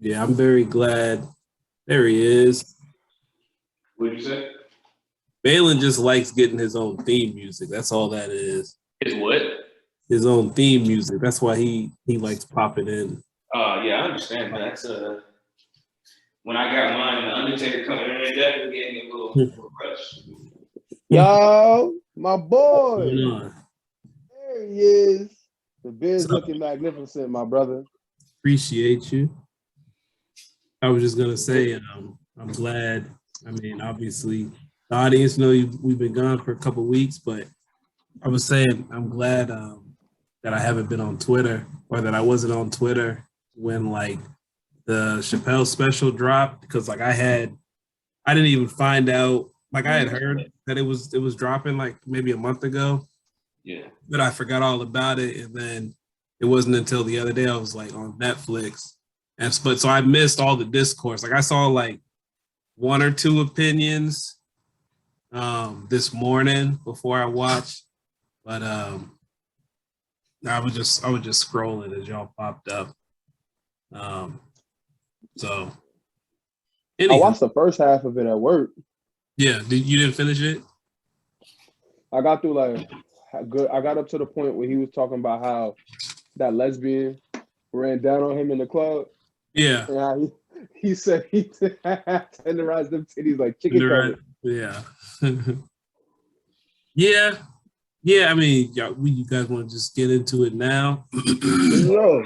Yeah, I'm very glad. There he is. What did you say? Balin just likes getting his own theme music. That's all that is. His what? His own theme music. That's why he likes popping in. Yeah, I understand. That's when I got mine, the Undertaker coming in, it definitely gave me a little rush. Yo, my boy. What's going on? There he is. The beard's looking magnificent, my brother. Appreciate you. I was just gonna say, I'm glad. I mean, obviously, the audience know we've been gone for a couple weeks, but I was saying I'm glad that I haven't been on Twitter or that I wasn't on Twitter when like the Chappelle special dropped because like I didn't even find out. Like I had heard that it was dropping like maybe a month ago. Yeah. But I forgot all about it, and then it wasn't until the other day I was like on Netflix, but so I missed all the discourse. Like I saw like one or two opinions this morning before I watched, but I was just scrolling as y'all popped up. So I watched the first half of it at work. Yeah, you didn't finish it? I got through like good. I got up to the point where he was talking about how that lesbian ran down on him in the club. Yeah. And he said he tenderized them titties like chicken cutlet. Yeah. Yeah. Yeah, I mean, you guys want to just get into it now? No.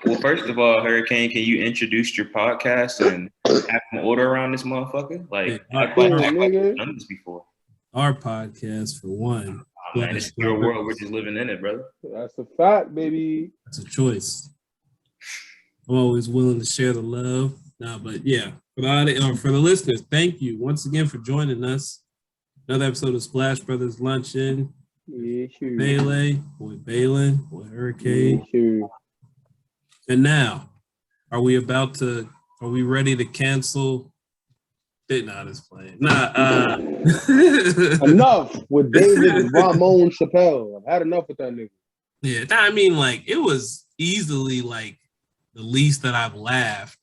Well, first of all, Hurricane, can you introduce your podcast and have an order around this motherfucker? Like, I've done this before. Our podcast, for one. Oh, man, it's your world. We're just living in it, brother. That's a fact, baby. That's a choice. I'm always willing to share the love. No, but yeah, for the listeners, thank you once again for joining us. Another episode of Splash Brothers Luncheon. Yeah, sure. Bailey, boy Balin, boy Hurricane. Yeah, sure. And now, are we ready to cancel? Not as playing. Enough with David and Ramon Chappelle. I've had enough with that nigga. Yeah, I mean, like, it was easily like the least that I've laughed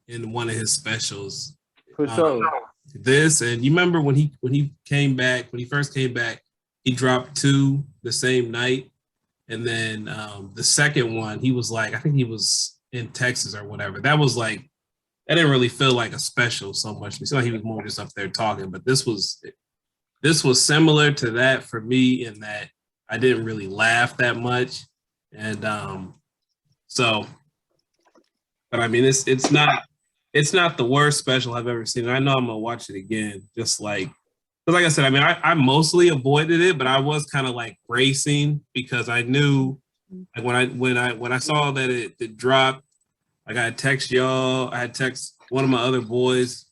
in one of his specials. For sure. This, and you remember when he first came back, he dropped 2 the same night. And then the second one, he was like, I think he was in Texas or whatever. That was like, that didn't really feel like a special so much. It seemed like he was more just up there talking. But this was similar to that for me in that I didn't really laugh that much. And but I mean, it's not the worst special I've ever seen. And I know I'm gonna watch it again, just like. Because like I said, I mean, I mostly avoided it, but I was kind of like bracing because I knew, like when I saw that it dropped, like I had text y'all, I had text one of my other boys,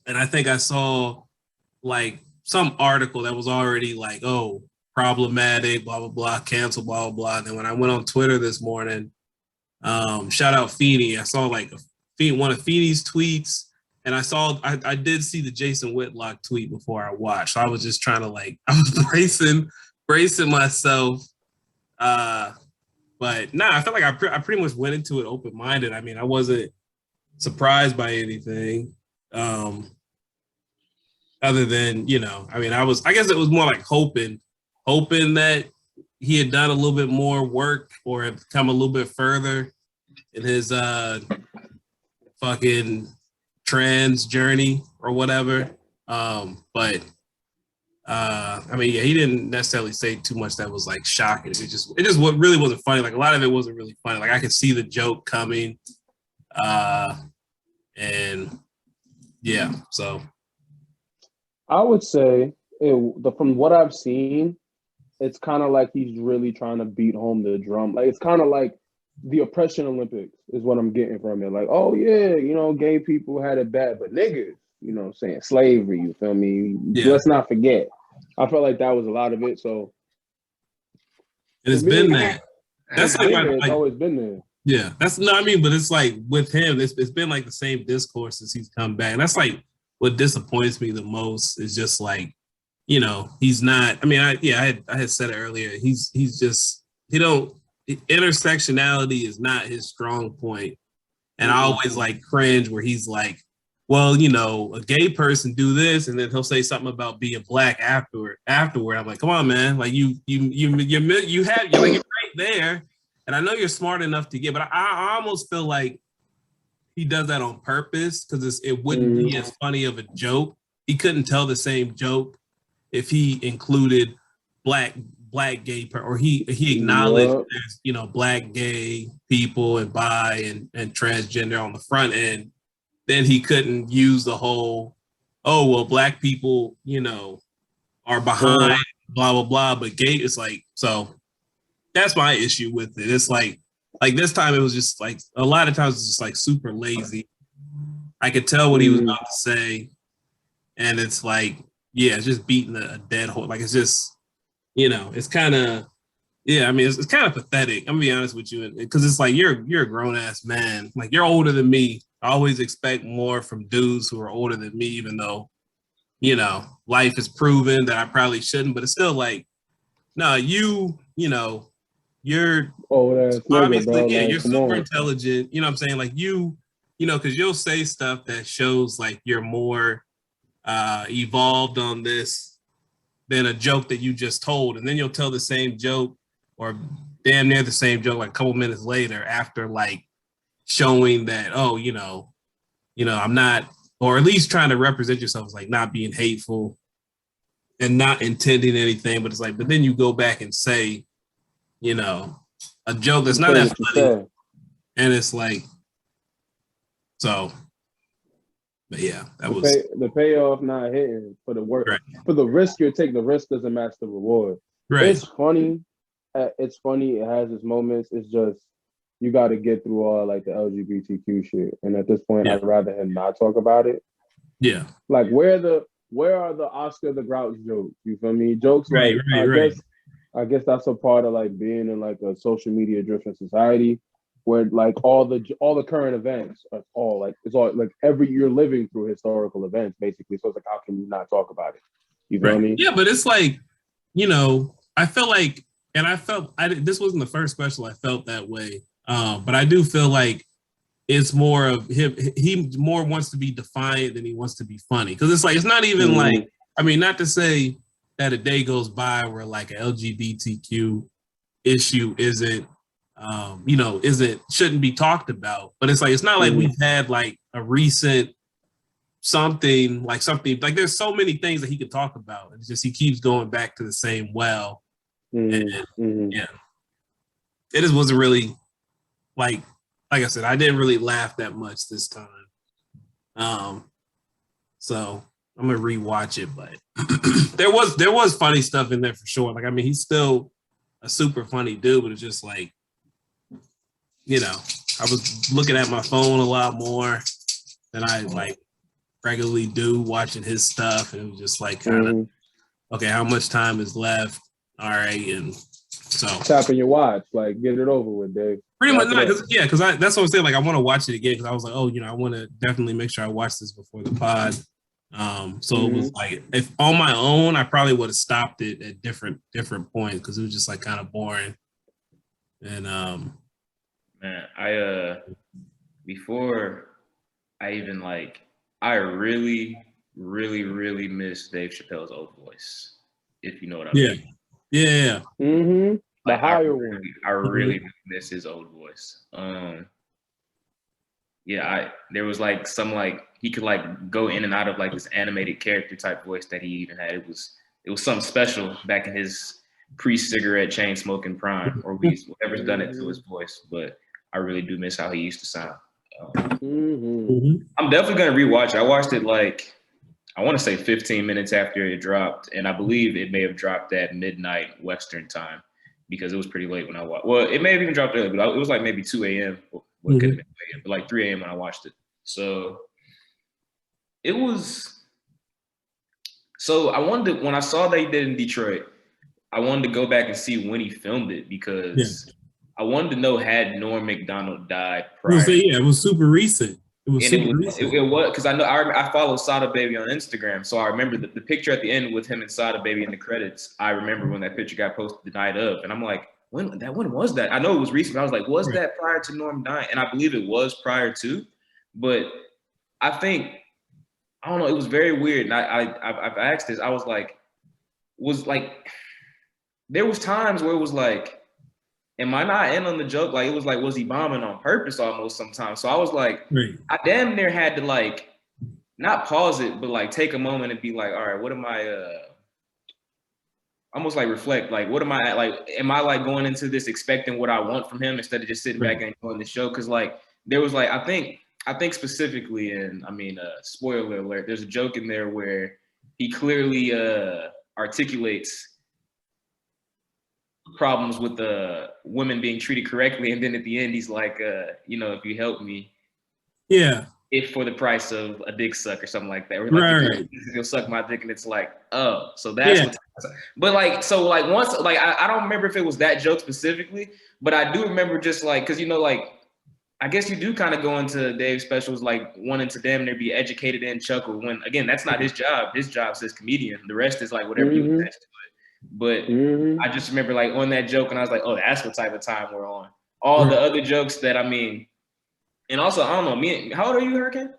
and I think I saw like some article that was already like, oh, problematic, blah blah blah, cancel, blah blah blah. And then when I went on Twitter this morning, shout out Feeny, I saw like one of Feeny's tweets. And I did see the Jason Whitlock tweet before I watched. So I was just trying to I was bracing myself. But I felt like I pretty much went into it open-minded. I mean, I wasn't surprised by anything. Other than, I mean, I guess it was more like hoping that he had done a little bit more work or had come a little bit further in his fucking trans journey or whatever. I mean, yeah, he didn't necessarily say too much that was like shocking. It just what really wasn't funny. Like a lot of it wasn't really funny. Like I could see the joke coming. And yeah, so I would say from what I've seen, it's kind of like he's really trying to beat home the drum. Like it's kind of like the oppression Olympics is what I'm getting from it. Like, oh yeah, gay people had it bad, but niggas, saying slavery, you feel me? Yeah. Let's not forget. I felt like that was a lot of it. So it's been that. That's it's always been there. Yeah, but it's like with him, it's been like the same discourse since he's come back. And that's like what disappoints me the most is just like, he's not. I mean, I had said it earlier. He's just intersectionality is not his strong point, And I always like cringe where he's like, well, you know, a gay person do this, and then he'll say something about being black afterward. I'm like, come on, man, like you're right there, and I know you're smart enough to get, but I almost feel like he does that on purpose because it wouldn't be as funny of a joke. He couldn't tell the same joke if he included black gay or he acknowledged there's, you know, black gay people and bi and transgender on the front end. Then he couldn't use the whole, oh well, black people, you know, are behind blah blah blah, but gay is like, so that's my issue with it. It's like this time it was just like a lot of times it's just like super lazy. I could tell what he was about to say, and it's like, yeah, it's just beating a dead horse. Like it's just, you know, it's kind of, yeah. I mean, it's kind of pathetic. I'm gonna be honest with you, because it's like you're a grown ass man. Like you're older than me. I always expect more from dudes who are older than me, even though, you know, life has proven that I probably shouldn't. But it's still like, no, you know, you're obviously, yeah, you're super intelligent. You know what I'm saying? Like you know, because you'll say stuff that shows like you're more evolved on this than a joke that you just told, and then you'll tell the same joke or damn near the same joke like a couple minutes later after like showing that, oh, you know, I'm not, or at least trying to represent yourself as like not being hateful and not intending anything, but it's like, but then you go back and say, you know, a joke that's not that funny, and it's like, so, but yeah, that was the payoff not hitting for the work, right. For the risk you take, the risk doesn't match the reward. Right. It's funny. It has its moments. It's just, you got to get through all like the LGBTQ shit. And at this point, I'd rather him not talk about it. Yeah. Like where are the Oscar the Grouch jokes? You feel me? Jokes right, like I guess that's a part of like being in like a social media driven society where like all the current events are all like, it's all like you're living through historical events basically. So it's like, how can you not talk about it? You feel me? Yeah, but it's like, you know, I feel like, and this wasn't the first special I felt that way. But I do feel like it's more of him. He more wants to be defiant than he wants to be funny. Because it's like, it's not even like, I mean, not to say that a day goes by where like an LGBTQ issue isn't, you know, shouldn't be talked about. But it's like, it's not like we've had like a recent something like there's so many things that he could talk about. It's just, he keeps going back to the same well. And yeah, it just wasn't really, like I said, I didn't really laugh that much this time. So I'm gonna rewatch it, but there was funny stuff in there for sure. Like, I mean, he's still a super funny dude, but it's just like, you know, I was looking at my phone a lot more than I like regularly do watching his stuff, and it was just like kind of, okay, how much time is left? All right, and so tapping your watch, like get it over with, Dave. Pretty much, because that's what I'm saying. Like, I want to watch it again because I was like, oh, you know, I want to definitely make sure I watch this before the pod. So it was like, if on my own, I probably would have stopped it at different points because it was just like kind of boring. And man, I before I even like, I really, really, really miss Dave Chappelle's old voice, if you know what I mean. Yeah. Mm-hmm. Like, I really miss his old voice. There was like some like he could like go in and out of like this animated character type voice that he even had. It was something special back in his pre-cigarette chain smoking prime, or whatever's done it to his voice. But I really do miss how he used to sound. I'm definitely gonna rewatch it. I watched it like, I want to say 15 minutes after it dropped, and I believe it may have dropped at midnight Western time because it was pretty late when I watched. Well, it may have even dropped early, but it was like maybe 2 a.m. Well, it could have been 2 a.m., but like 3 a.m. when I watched it. So it was. So I wanted to, when I saw that he did in Detroit, I wanted to go back and see when he filmed it because I wanted to know, had Norm Macdonald died prior. It was super recent. It was because I follow Sada Baby on Instagram, so I remember the picture at the end with him and Sada Baby in the credits. I remember when that picture got posted the night of, and I'm like, when was that? I know it was recent. But I was like, was that prior to Norm dying? And I believe it was prior to, but I think I don't know. It was very weird. And I've asked this. I was like, there was times where it was like, am I not in on the joke? Like it was like, was he bombing on purpose almost sometimes? So I was like, I damn near had to like not pause it, but like take a moment and be like, all right, what am I almost like reflect, like what am I like, am I like going into this expecting what I want from him instead of just sitting back and enjoying the show? Cause like there was like I think specifically, and I mean spoiler alert, there's a joke in there where he clearly articulates problems with the women being treated correctly, and then at the end he's like if you help me, if for the price of a dick suck or something like that, or like he'll suck my dick, and it's like, oh, so that's what. But like, so like once, like I don't remember if it was that joke specifically, but I do remember just like, because like I guess you do kind of go into Dave's specials like wanting to damn near be educated and chuckle, when again that's not his job. His job says comedian. The rest is like whatever you attach to it. But I just remember like on that joke, and I was like, oh, that's what type of time we're on. All the other jokes that I mean. And also, I don't know, how old are you, Hurricane?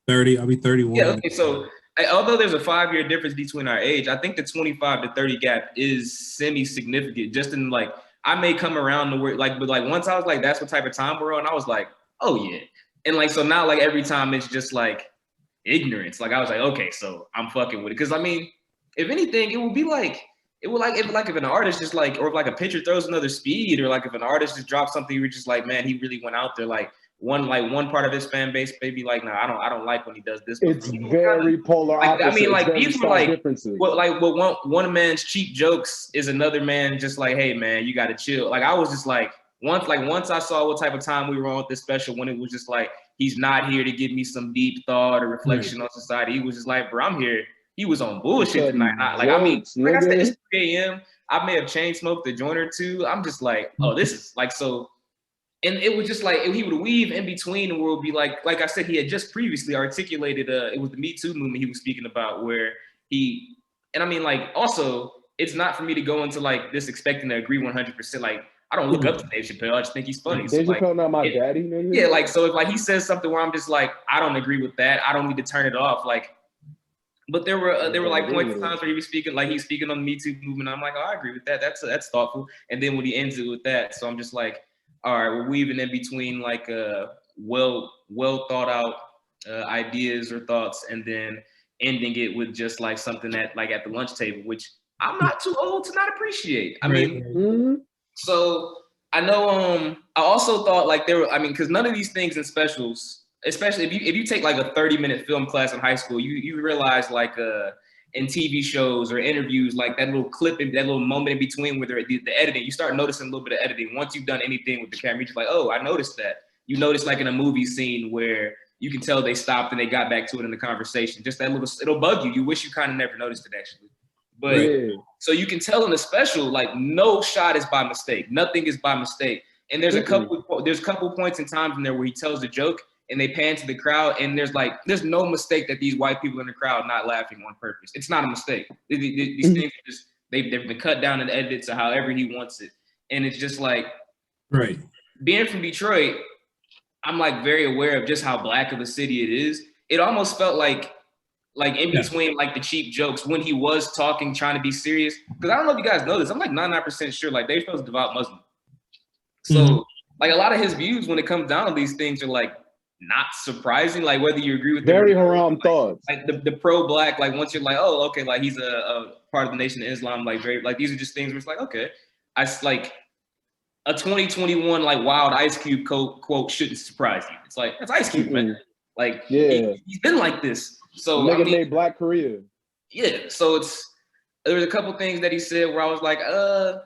30. I'll be 31. Yeah, okay, so although there's a 5-year difference between our age, I think the 25 to 30 gap is semi-significant. Just in like, I may come around the word, like, but like once I was like, that's what type of time we're on, I was like, oh yeah. And like, so now like every time it's just like ignorance. Like I was like, okay, so I'm fucking with it. Cause I mean, if anything, it would be like, if an artist just like, or if like a pitcher throws another speed, or like if an artist just drops something, you're just like, man, he really went out there. Like one part of his fan base may be like, no, I don't like when he does this. It's very polar like, opposite. I mean, like these were like differences. One man's cheap jokes is another man just like, hey man, you got to chill. Like I was just like once I saw what type of time we were on with this special, when it was just like he's not here to give me some deep thought or reflection on society. He was just like, bro, I'm here. He was on bullshit tonight. Like I mean, like I said, it's 3 a.m. I may have chain smoked a joint or two. I'm just like, oh, this is like so. And it was just like he would weave in between, and would be like I said, he had just previously articulated. It was the Me Too movement he was speaking about, where he, and I mean, like, also, it's not for me to go into like this expecting to agree 100%. Like, I don't look up to Dave Chappelle. I just think he's funny. Dave Chappelle not my daddy, nigga. Yeah, like so if like he says something where I'm just like, I don't agree with that. I don't need to turn it off. Like, but there were like points in times where he was speaking, like he's speaking on the Me Too movement. I'm like, oh, I agree with that. That's thoughtful. And then when he ends it with that, so I'm just like, all right, we're weaving in between like well thought out ideas or thoughts, and then ending it with just like something that like at the lunch table, which I'm not too old to not appreciate. I mean, so I know. I also thought like because none of these things in specials, especially if you take like a 30-minute film class in high school, you realize like in TV shows or interviews, like that little clip, that little moment in between where the editing, you start noticing a little bit of editing. Once you've done anything with the camera, you're just like, oh, I noticed that. You notice like in a movie scene where you can tell they stopped and they got back to it in the conversation. Just that little, it'll bug you. You wish you kind of never noticed it actually. But so you can tell in the special, like no shot is by mistake. Nothing is by mistake. And there's a couple points in time in there where he tells a joke and they pan to the crowd, and there's no mistake that these white people in the crowd not laughing on purpose. It's not a mistake. These things are just they've been cut down and edited to however he wants it, and it's just like being from Detroit, I'm like very aware of just how black of a city it is. It almost felt like in between like the cheap jokes when he was talking, trying to be serious. Because I don't know if you guys know this, I'm like 99% sure like Dave Chappelle's a devout Muslim. So like a lot of his views when it comes down to these things are like not surprising, like whether you agree with very haram thoughts, like the pro-black, like once you're like, oh, okay, like he's a part of the Nation of Islam, like very like these are just things where it's like, okay, I like a 2021 like wild Ice Cube quote shouldn't surprise you. It's like that's Ice Cube, man. Like he's been like this. So nigga made Black Korea. Yeah, so there was a couple things that he said where I was like, there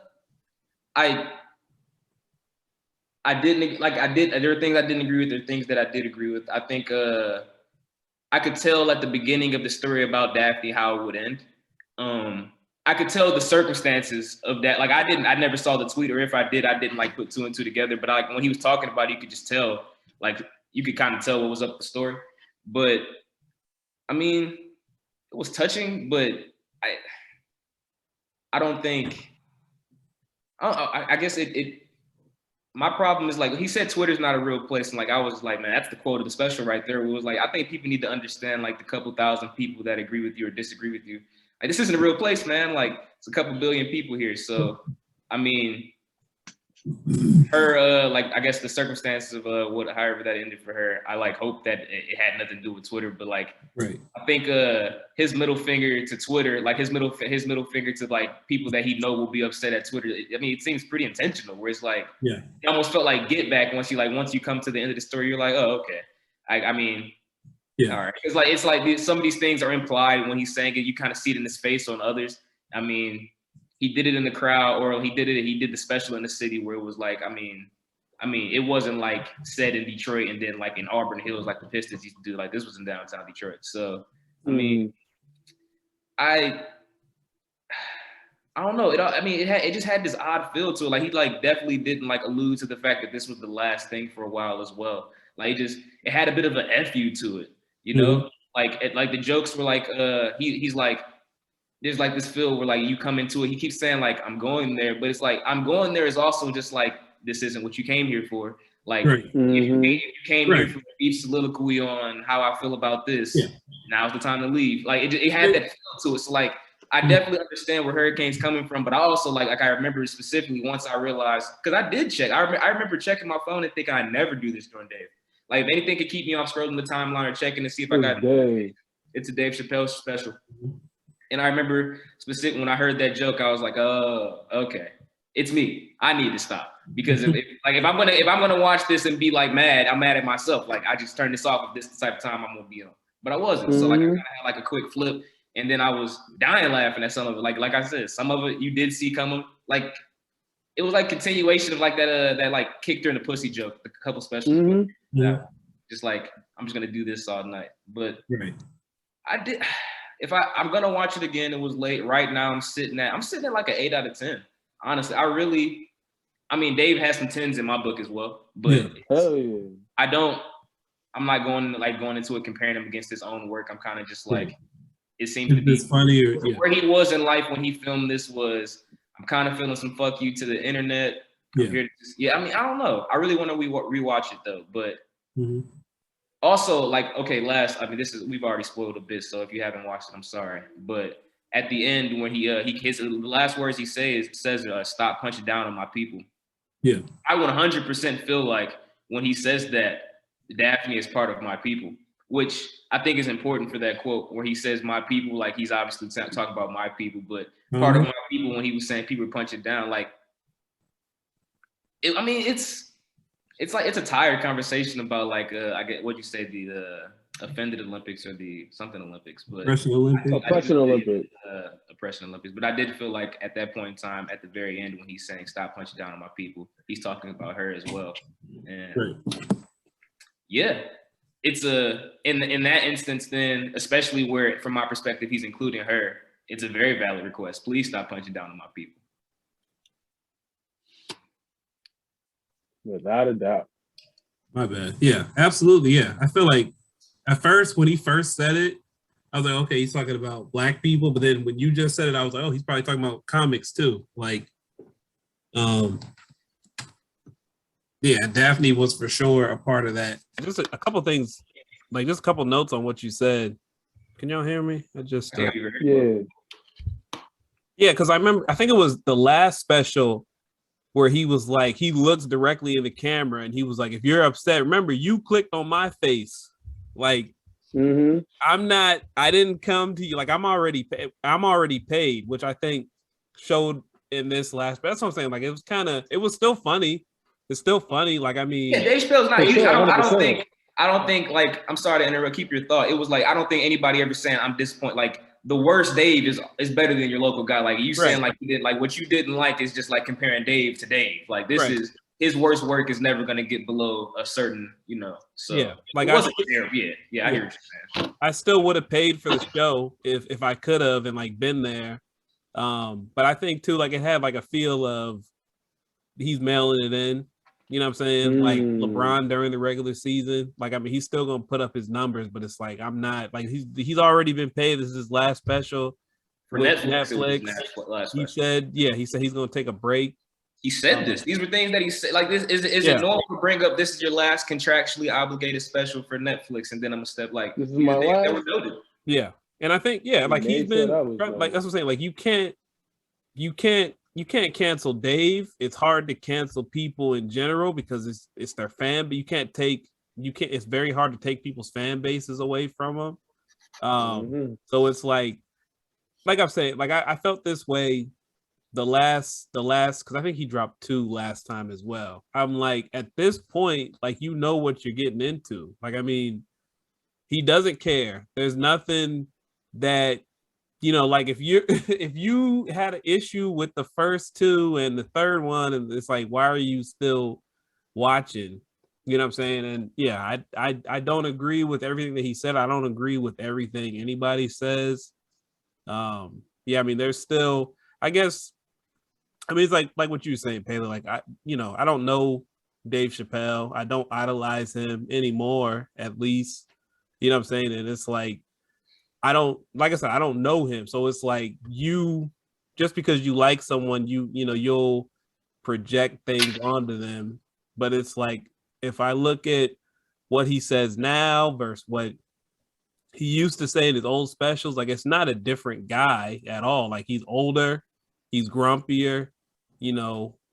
were things I didn't agree with, there are things that I did agree with. I think I could tell at the beginning of the story about Daphne how it would end. I could tell the circumstances of that. Like I never saw the tweet, or if I did, I didn't like put two and two together. But like when he was talking about it, you could just tell, like you could kind of tell what was up with the story. But I mean, it was touching, but I don't think I guess it. My problem is like he said, Twitter's not a real place, and like I was like, man, that's the quote of the special right there. It was like I think people need to understand like the couple thousand people that agree with you or disagree with you. Like this isn't a real place, man. Like it's a couple billion people here. So I mean, her like I guess the circumstances of however that ended for her, I like hope that it had nothing to do with Twitter, but like right. I think his middle finger to Twitter, like his middle finger to like people that he know will be upset at Twitter. I mean, it seems pretty intentional. Where it's like, yeah, it almost felt like get back once you come to the end of the story, you're like, oh okay. I mean, yeah, all right. It's like some of these things are implied when he's saying it. You kind of see it in his face on others. I mean, he did it in the crowd, or he did the special in the city where it was like, I mean, it wasn't like said in Detroit and then like in Auburn Hills like the Pistons used to do. Like this was in downtown Detroit. So I mean, I don't know. It just had this odd feel to it. Like he like definitely didn't like allude to the fact that this was the last thing for a while as well. Like it had a bit of an FU to it, you know? Like the jokes were like he's like, there's like this feel where like you come into it, he keeps saying like I'm going there, but it's like I'm going there is also just like this isn't what you came here for. Like if you came here for a deep soliloquy on how I feel about this, now's the time to leave. Like it had that feel to it. So like I definitely understand where Hurricane's coming from, but I also like I remember specifically once I realized, because I did check. I remember checking my phone and thinking I never do this during Dave. Like if anything could keep me off scrolling the timeline or checking to see if I got it's a Dave Chappelle special. And I remember specifically when I heard that joke, I was like, oh, okay, it's me. I need to stop because if I'm gonna watch this and be like mad, I'm mad at myself. Like I just turned this off if this is the type of time I'm gonna be on. But I wasn't. So like I kind of had like a quick flip, and then I was dying laughing at some of it. Like I said, some of it you did see coming. Like it was like continuation of like that like kicked her in the pussy joke, the couple specials. Just like I'm just gonna do this all night. But I did. If I'm gonna watch it again, it was late. Right now, I'm sitting at like an 8 out of 10. Honestly, Dave has some 10s in my book as well, but I'm not going into it comparing him against his own work. I'm kind of just like, it seems to be funnier. Where he was in life when he filmed this was, I'm kind of feeling some fuck you to the internet. I don't know. I really want to rewatch it though, but. Also, like, okay, we've already spoiled a bit, so if you haven't watched it, I'm sorry. But at the end, when the last words he says, stop punching down on my people. Yeah. I 100% feel like when he says that, Daphne is part of my people, which I think is important for that quote where he says my people, like he's obviously talking about my people, but part of my people when he was saying people punching down, like, it's like it's a tired conversation about like I get what you say, the offended Olympics or the something Olympics, but oppression Olympics. But I did feel like at that point in time, at the very end, when he's saying stop punching down on my people, he's talking about her as well. And it's in that instance, then especially where from my perspective he's including her, it's a very valid request. Please stop punching down on my people. Without a doubt. My bad. Yeah, absolutely. Yeah. I feel like at first, when he first said it, I was like, okay, he's talking about Black people. But then when you just said it, I was like, oh, he's probably talking about comics too. Like, Daphne was for sure a part of that. Just a couple things, like just a couple notes on what you said. Can y'all hear me? Because I remember, I think it was the last special where he was like, he looks directly in the camera and he was like, if you're upset, remember you clicked on my face. Like, I didn't come to you. Like, I'm already paid, which I think showed in this last, but that's what I'm saying. Like, it was still funny. It's still funny. Like, I mean, Dave Chappelle's not, I don't think like, I'm sorry to interrupt, keep your thought. It was like, I don't think anybody ever saying I'm disappointed. Like, the worst Dave is better than your local guy. Like you saying like you did, like what you didn't like is just like comparing Dave to Dave. Like this is his worst work is never gonna get below a certain, So like I hear what you're saying. I still would have paid for the show if I could have and like been there. But I think too, like it had like a feel of he's mailing it in. You know what I'm saying? Like LeBron during the regular season. Like, I mean, he's still gonna put up his numbers, but it's like I'm not like he's already been paid. This is his last special for Netflix. He said he's gonna take a break. He said this. These were things that he said. Like this is it normal to bring up? This is your last contractually obligated special for Netflix, and then I'm gonna step like this is my last. That were noted. Yeah, and I think like he's been like that's what I'm saying. Like you can't cancel Dave. It's hard to cancel people in general because it's their fan, but you can't. It's very hard to take people's fan bases away from them. So it's like I'm saying, like I felt this way the last because I think he dropped 2 last time as well. I'm like, at this point, like you know what you're getting into. Like, I mean, he doesn't care. There's nothing that like if you had an issue with the first 2 and the third one, and it's like, why are you still watching? You know what I'm saying? And yeah, I don't agree with everything that he said. I don't agree with everything anybody says. Yeah, I mean, there's still, I guess, I mean, it's like what you were saying, Taylor. Like I don't know Dave Chappelle. I don't idolize him anymore, at least. You know what I'm saying? And it's like, I don't know him. So it's like just because you like someone, you'll project things onto them. But it's like, if I look at what he says now versus what he used to say in his old specials, like it's not a different guy at all. Like he's older, he's grumpier.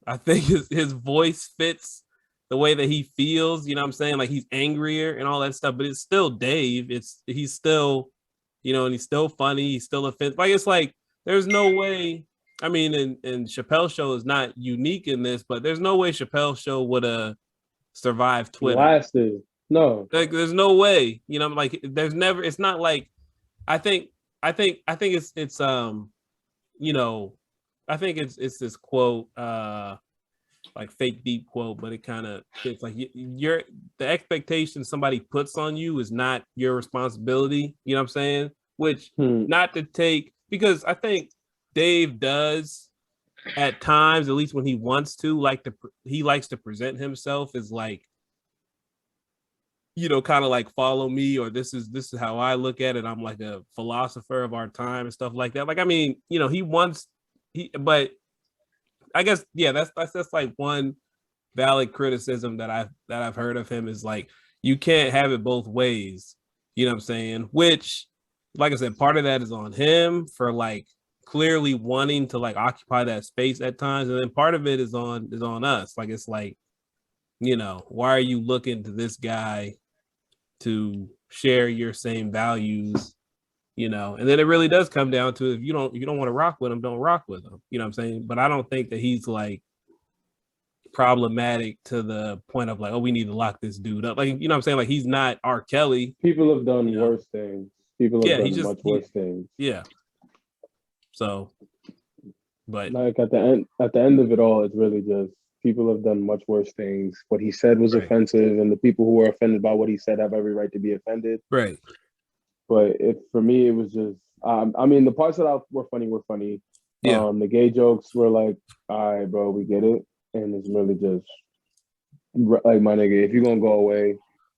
I think his voice fits the way that he feels. You know what I'm saying? Like he's angrier and all that stuff, but it's still Dave. He's still, and he's still funny. He's still offensive. Like it's like there's no way. I mean, and Chappelle's show is not unique in this, but there's no way Chappelle's show would have survived Twitter. Lasted. No. Like there's no way. Like there's never. It's not like. I think it's I think it's this quote, like fake deep quote, but it kind of fits. Like the expectation somebody puts on you is not your responsibility. You know what I'm saying? Which not to take, because I think Dave does at times, at least when he wants to, he likes to present himself as like, kind of like follow me, or this is how I look at it. I'm like a philosopher of our time and stuff like that. Like, I mean, but I guess, yeah, that's like one valid criticism that I've heard of him is like, you can't have it both ways. You know what I'm saying? Which, like I said, part of that is on him for like clearly wanting to like occupy that space at times, and then part of it is on us. Like it's like, why are you looking to this guy to share your same values? And then it really does come down to, if you don't want to rock with him, don't rock with him. You know what I'm saying? But I don't think that he's like problematic to the point of like, oh, we need to lock this dude up. Like, you know what I'm saying? Like he's not R. Kelly. People have done worse things. People have done much worse things. Yeah. So, but like at the end of it all, it's really just people have done much worse things. What he said was offensive, and the people who are offended by what he said have every right to be offended. Right. But for me, it was just, I mean, the parts that were funny. Yeah. The gay jokes were like, all right, bro, we get it. And it's really just, like, my nigga, if you're going to go away,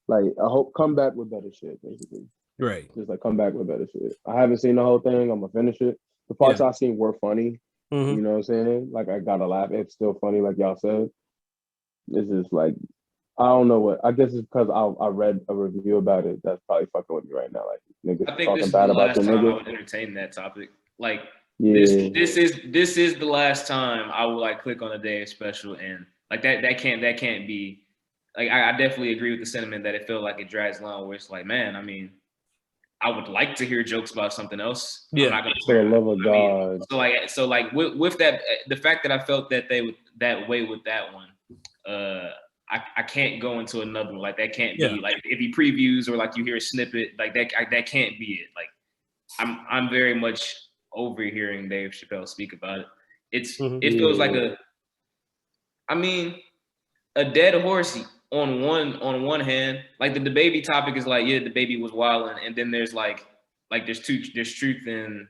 like, I hope, come back with better shit, basically. Right. Just like, come back with better shit. I haven't seen the whole thing. I'm going to finish it. The parts I've seen were funny. Mm-hmm. You know what I'm saying? Like, I got to laugh. It's still funny, like y'all said. It's just like, I don't know what. I guess it's because I read a review about it that's probably fucking with me right now. Like niggas I think talking this is bad the about last the time I nigga. would entertain that topic. Like Yeah. this is the last time I will like click on a Dave special, and like that can't be. Like I definitely agree with the sentiment that it felt like it drags along. Where it's like, man, I mean, I would like to hear jokes about something else. Yeah. I'm not gonna For the love of God. So like with that, the fact that I felt that they would that way with that one, I can't go into another one. Like that can't be like if he previews or like you hear a snippet, like that can't be it. Like I'm very much overhearing Dave Chappelle speak about it. It feels like a dead horse on one hand. Like the baby topic is like, yeah, the baby was wilding, and then there's like there's truth in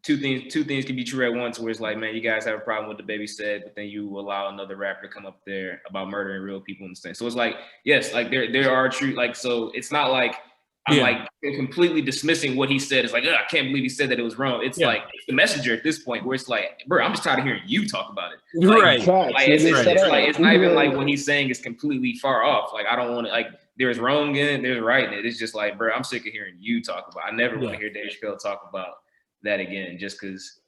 two things can be true at once, where it's like, man, you guys have a problem with the baby said, but then you allow another rapper to come up there about murdering real people and stuff. So it's like, yes, like there are true, like, so it's not like I'm like completely dismissing what he said. It's like, I can't believe he said that it was wrong. It's like it's the messenger at this point where it's like, bro, I'm just tired of hearing you talk about it. Like, it's not even like what he's saying is completely far off. Like, I don't want to, like, there's wrong in it, there's right in it. It's just like, bro, I'm sick of hearing you talk about it. I never want to hear Dave Chappelle talk about that again, just because.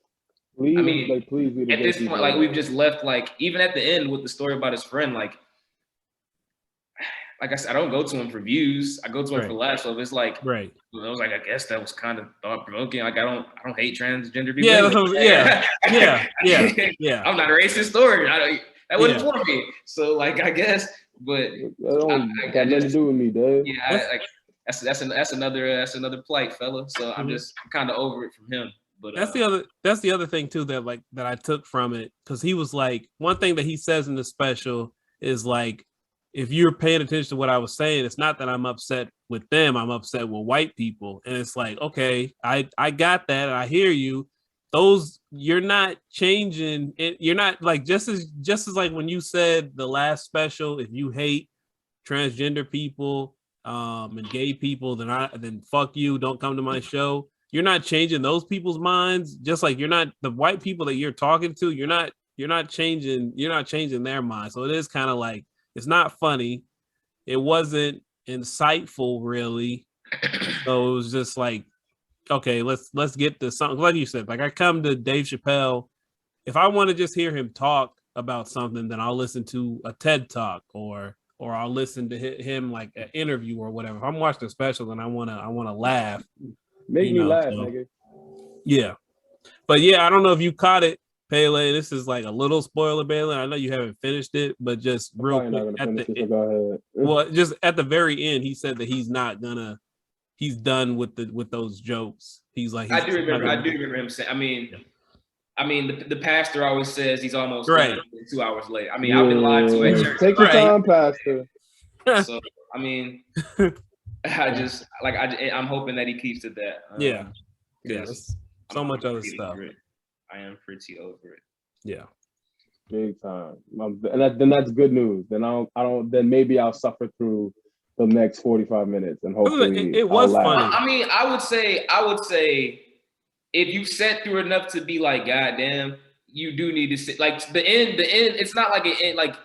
I mean, at this point, like, we've just left, like, even at the end with the story about his friend, like I said, I don't go to him for views. I go to him for laughs. So it's like, I was like, I guess that was kind of thought provoking. Like, I don't hate transgender people. Yeah. I'm not a racist or that wasn't for me. So, like, I guess, but that got nothing to do with me, Dave. Yeah, that's another plight, fella. So I'm kind of over it from him. But that's the other thing too that I took from it, because he was like, one thing that he says in the special is like, if you're paying attention to what I was saying, it's not that I'm upset with them, I'm upset with white people. And it's like, okay, I got that, I hear you. Those, you're not changing it. You're not like, just as like when you said the last special, if you hate transgender people and gay people, then fuck you, don't come to my show. You're not changing those people's minds, just like you're not the white people that you're talking to. You're not changing their minds. So it is kind of like, it's not funny. It wasn't insightful, really. So it was just like, okay, let's get to something. Like you said, like, I come to Dave Chappelle, if I want to just hear him talk about something, then I'll listen to a TED Talk or I'll listen to him like an interview or whatever. If I'm watching a special and I wanna laugh, make me laugh, nigga. Yeah, but yeah, I don't know if you caught it, Pele. This is like a little spoiler, Bailey. I know you haven't finished it, but just real quick, well, just at the very end, he said that he's done with those jokes. He's like, I do remember him saying. I mean, the pastor always says he's almost done 2 hours late. I mean, I've been lied to at church. Take your time, pastor. So I mean, I'm hoping that he keeps to that. So much other stuff. I am pretty over it. Yeah, big time. And that's good news. Then Then maybe I'll suffer through the next 45 minutes and hopefully it was funny. I mean, I would say if you sat through enough to be like, God damn, you do need to sit. Like, the end. It's not like it end, like,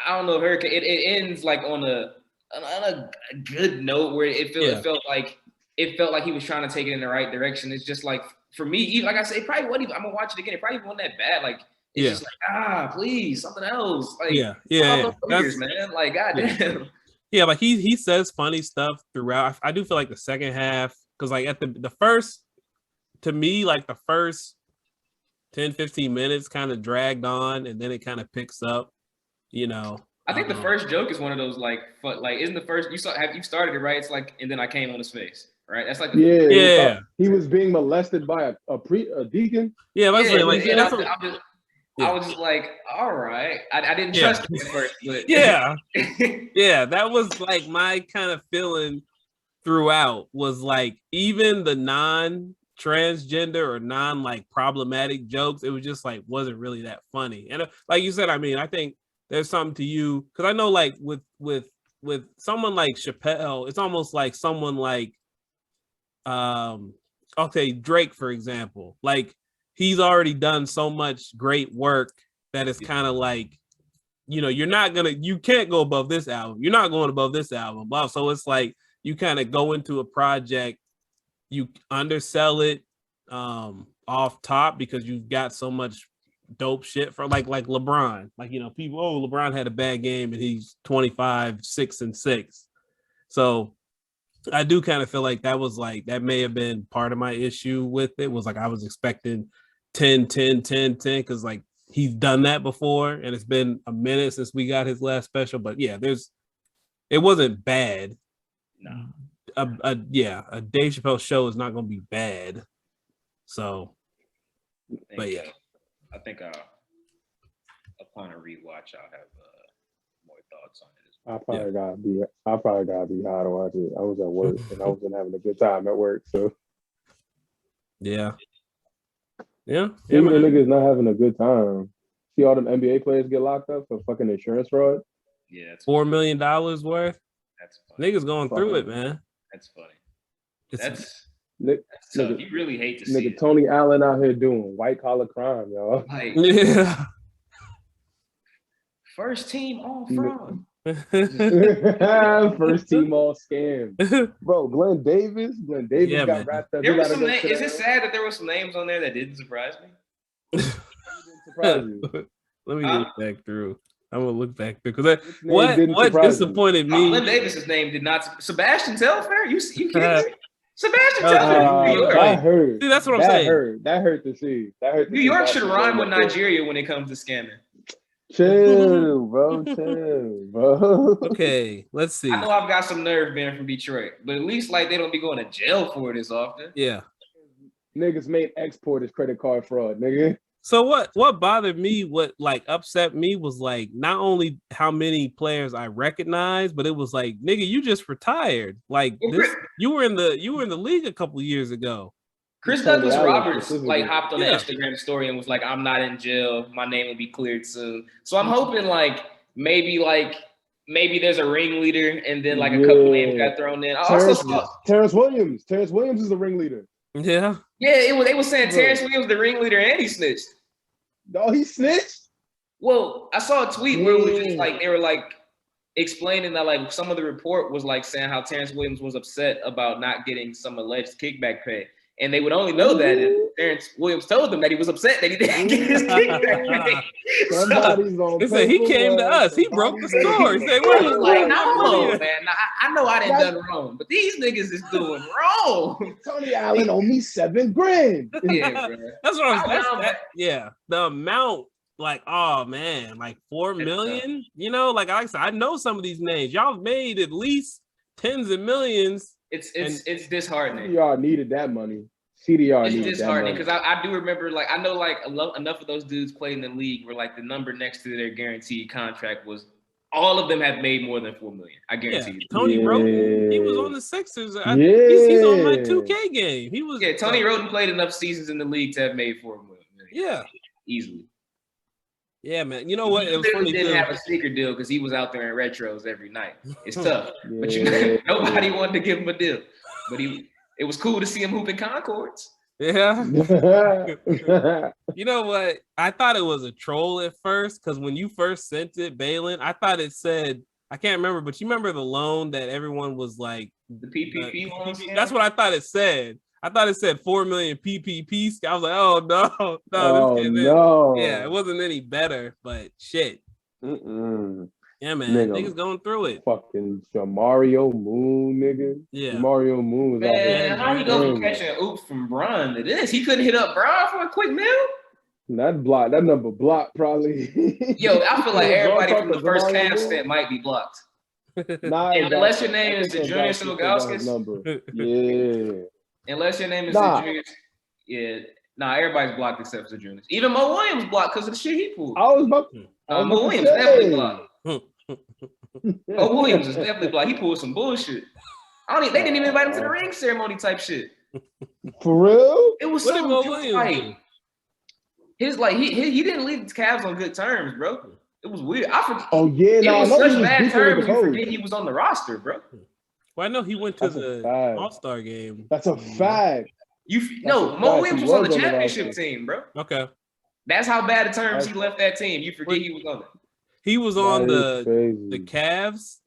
I don't know, Hurricane. It ends like on a good note where it felt like he was trying to take it in the right direction. It's just like, for me, even, like I said, it probably wasn't even, I'm gonna watch it again. It probably wasn't that bad. Like, it's just like, please, something else. Like, fingers, man. Like, goddamn. Yeah, like he says funny stuff throughout. I do feel like the second half, because like at the first, to me, like the first 10-15 minutes kind of dragged on, and then it kind of picks up, you know. I think the first joke is one of those like isn't the first you started it, right? It's like, and then I came on his face, right? That's like he was being molested by a deacon. Yeah, I was just like, all right. I didn't trust him at first, but yeah, that was like my kind of feeling throughout, was like, even the non-transgender or like problematic jokes, it was just like, wasn't really that funny. And like you said, I mean, I think there's something to you, because I know like with someone like Chappelle, it's almost like someone like Drake, for example. Like, he's already done so much great work that it's kind of like, you know, you can't go above this album. You're not going above this album. Wow. So it's like, you kind of go into a project, you undersell it off top because you've got so much dope shit from like LeBron. Like, you know, people, LeBron had a bad game and he's 25, 6 and 6. So I do kind of feel like that may have been part of my issue with it, was like, I was expecting 10 because like he's done that before, and it's been a minute since we got his last special. But yeah, it wasn't bad. No. A Dave Chappelle show is not going to be bad. So, but yeah. I think upon a rewatch, I'll have more thoughts on it. I probably gotta be high to watch it. I was at work and I wasn't having a good time at work, so yeah. Even the niggas not having a good time. See all them NBA players get locked up for fucking insurance fraud. Yeah, $4 million worth. That's funny. Niggas going through it, man. That's funny. It's, That's tough. Nigga, You really hate to see nigga it. Tony Allen out here doing white collar crime, y'all. Like, yeah. first team all fraud. First team all scam. Bro, Glenn Davis Yeah, got man. wrapped up. There He was gotta some go names. to Is the- it sad that there were some names on there that didn't surprise me? surprise you? Let me Huh? look back through. I'm gonna look back through because Which name didn't what surprise you? disappointed Oh, Glenn me. Davis's name did not. Sebastian Telfair? You kidding me? Sebastian Telfair from New York. That hurt. See, that's what I'm that saying. Hurt. That hurt to see. That hurt. To New see York should basketball rhyme with like that. Nigeria when it comes to scamming. Chill, bro. Chill, bro. Okay, let's see. I know I've got some nerve being from Detroit, but at least like they don't be going to jail for it as often. Yeah. Niggas made export as credit card fraud, nigga. So what bothered me, what like upset me was like not only how many players I recognized, but it was like, nigga, you just retired. Like this, you were in the league a couple years ago. Chris Tony Douglas Allen Roberts specifically. like hopped on the Instagram story and was like, "I'm not in jail. My name will be cleared soon." So I'm hoping like maybe there's a ringleader and then like a couple names got thrown in. I also saw Terrence Williams. Terrence Williams is the ringleader. Yeah. they was saying Terrence Williams the ringleader and he snitched. Oh, he snitched? Well, I saw a tweet where it was just like they were like explaining that like some of the report was like saying how Terrence Williams was upset about not getting some alleged kickback pay. And they would only know that if Terrence Williams told them that he was upset that he didn't get his kickback pay. Somebody's on He said he came to us. He broke the score. He said, I was like, no, "What?" man. I know I didn't done wrong, but these niggas is doing wrong. Tony Allen owe me $7,000. Yeah, bro. That's what Calm down, I'm yeah. The amount, like, oh man, like 4 million. You know, like I said, I know some of these names. Y'all made at least tens of millions. It's disheartening. CDR needed that money. CDR It's needed that disheartening money. because I do remember, like, I know, like, enough of those dudes played in the league where, like, the number next to their guaranteed contract was all of them have made more than 4 million. I guarantee you. Tony Yeah. Roten, he was on the Sixers. Yeah. He's on my 2K game. He was. Yeah, Tony Roten played enough seasons in the league to have made 4 million. Yeah. Easily. Yeah, man. You know what? It was He funny didn't too. have a sneaker deal because he was out there in retros every night. It's tough, but Yeah. nobody wanted to give him a deal. But it was cool to see him hooping Concords. Yeah. You know what? I thought it was a troll at first because when you first sent it, Balin, I thought it said, I can't remember, but you remember the loan that everyone was like, The PPP loans. that's what I thought it said. I thought it said 4 million PPP. I was like, oh no, Oh, this no. Yeah, it wasn't any better, but shit. Mm-mm. Yeah, man. Nigga. Niggas going through it. Fucking Mario Moon, nigga. Yeah. Mario Moon was out Man, there. how he go from catching oops from Bron to this? He couldn't hit up Bron for a quick meal? That number blocked probably. Yo, I feel like everybody from the first Mario Cavs Moon? stamp might be blocked. Nah, Unless your name is the Junior Silgauskas. number. Yeah. Unless your name is Nah. Junior. Yeah. Nah, everybody's blocked except for Junior. Even Mo Williams blocked because of the shit he pulled. I was about Mo Williams say. definitely blocked. Mo Williams is definitely blocked. He pulled some bullshit. They didn't even invite him to the ring ceremony type shit. For real? It was What did so Mo just Williams like do? his like he didn't leave the Cavs on good terms, bro. It was weird. I forget. Oh yeah, It nah, was I know such he was bad beefing with terms. the You coach. forget he was on the roster, bro. Well, I know he went to That's a the fact. All-Star game. That's a fact. No, a Mo fact. Williams He was on was the on the championship roster. team, bro. Okay. That's how bad the terms he left that team. You forget he was on it. He was on That is crazy. the Cavs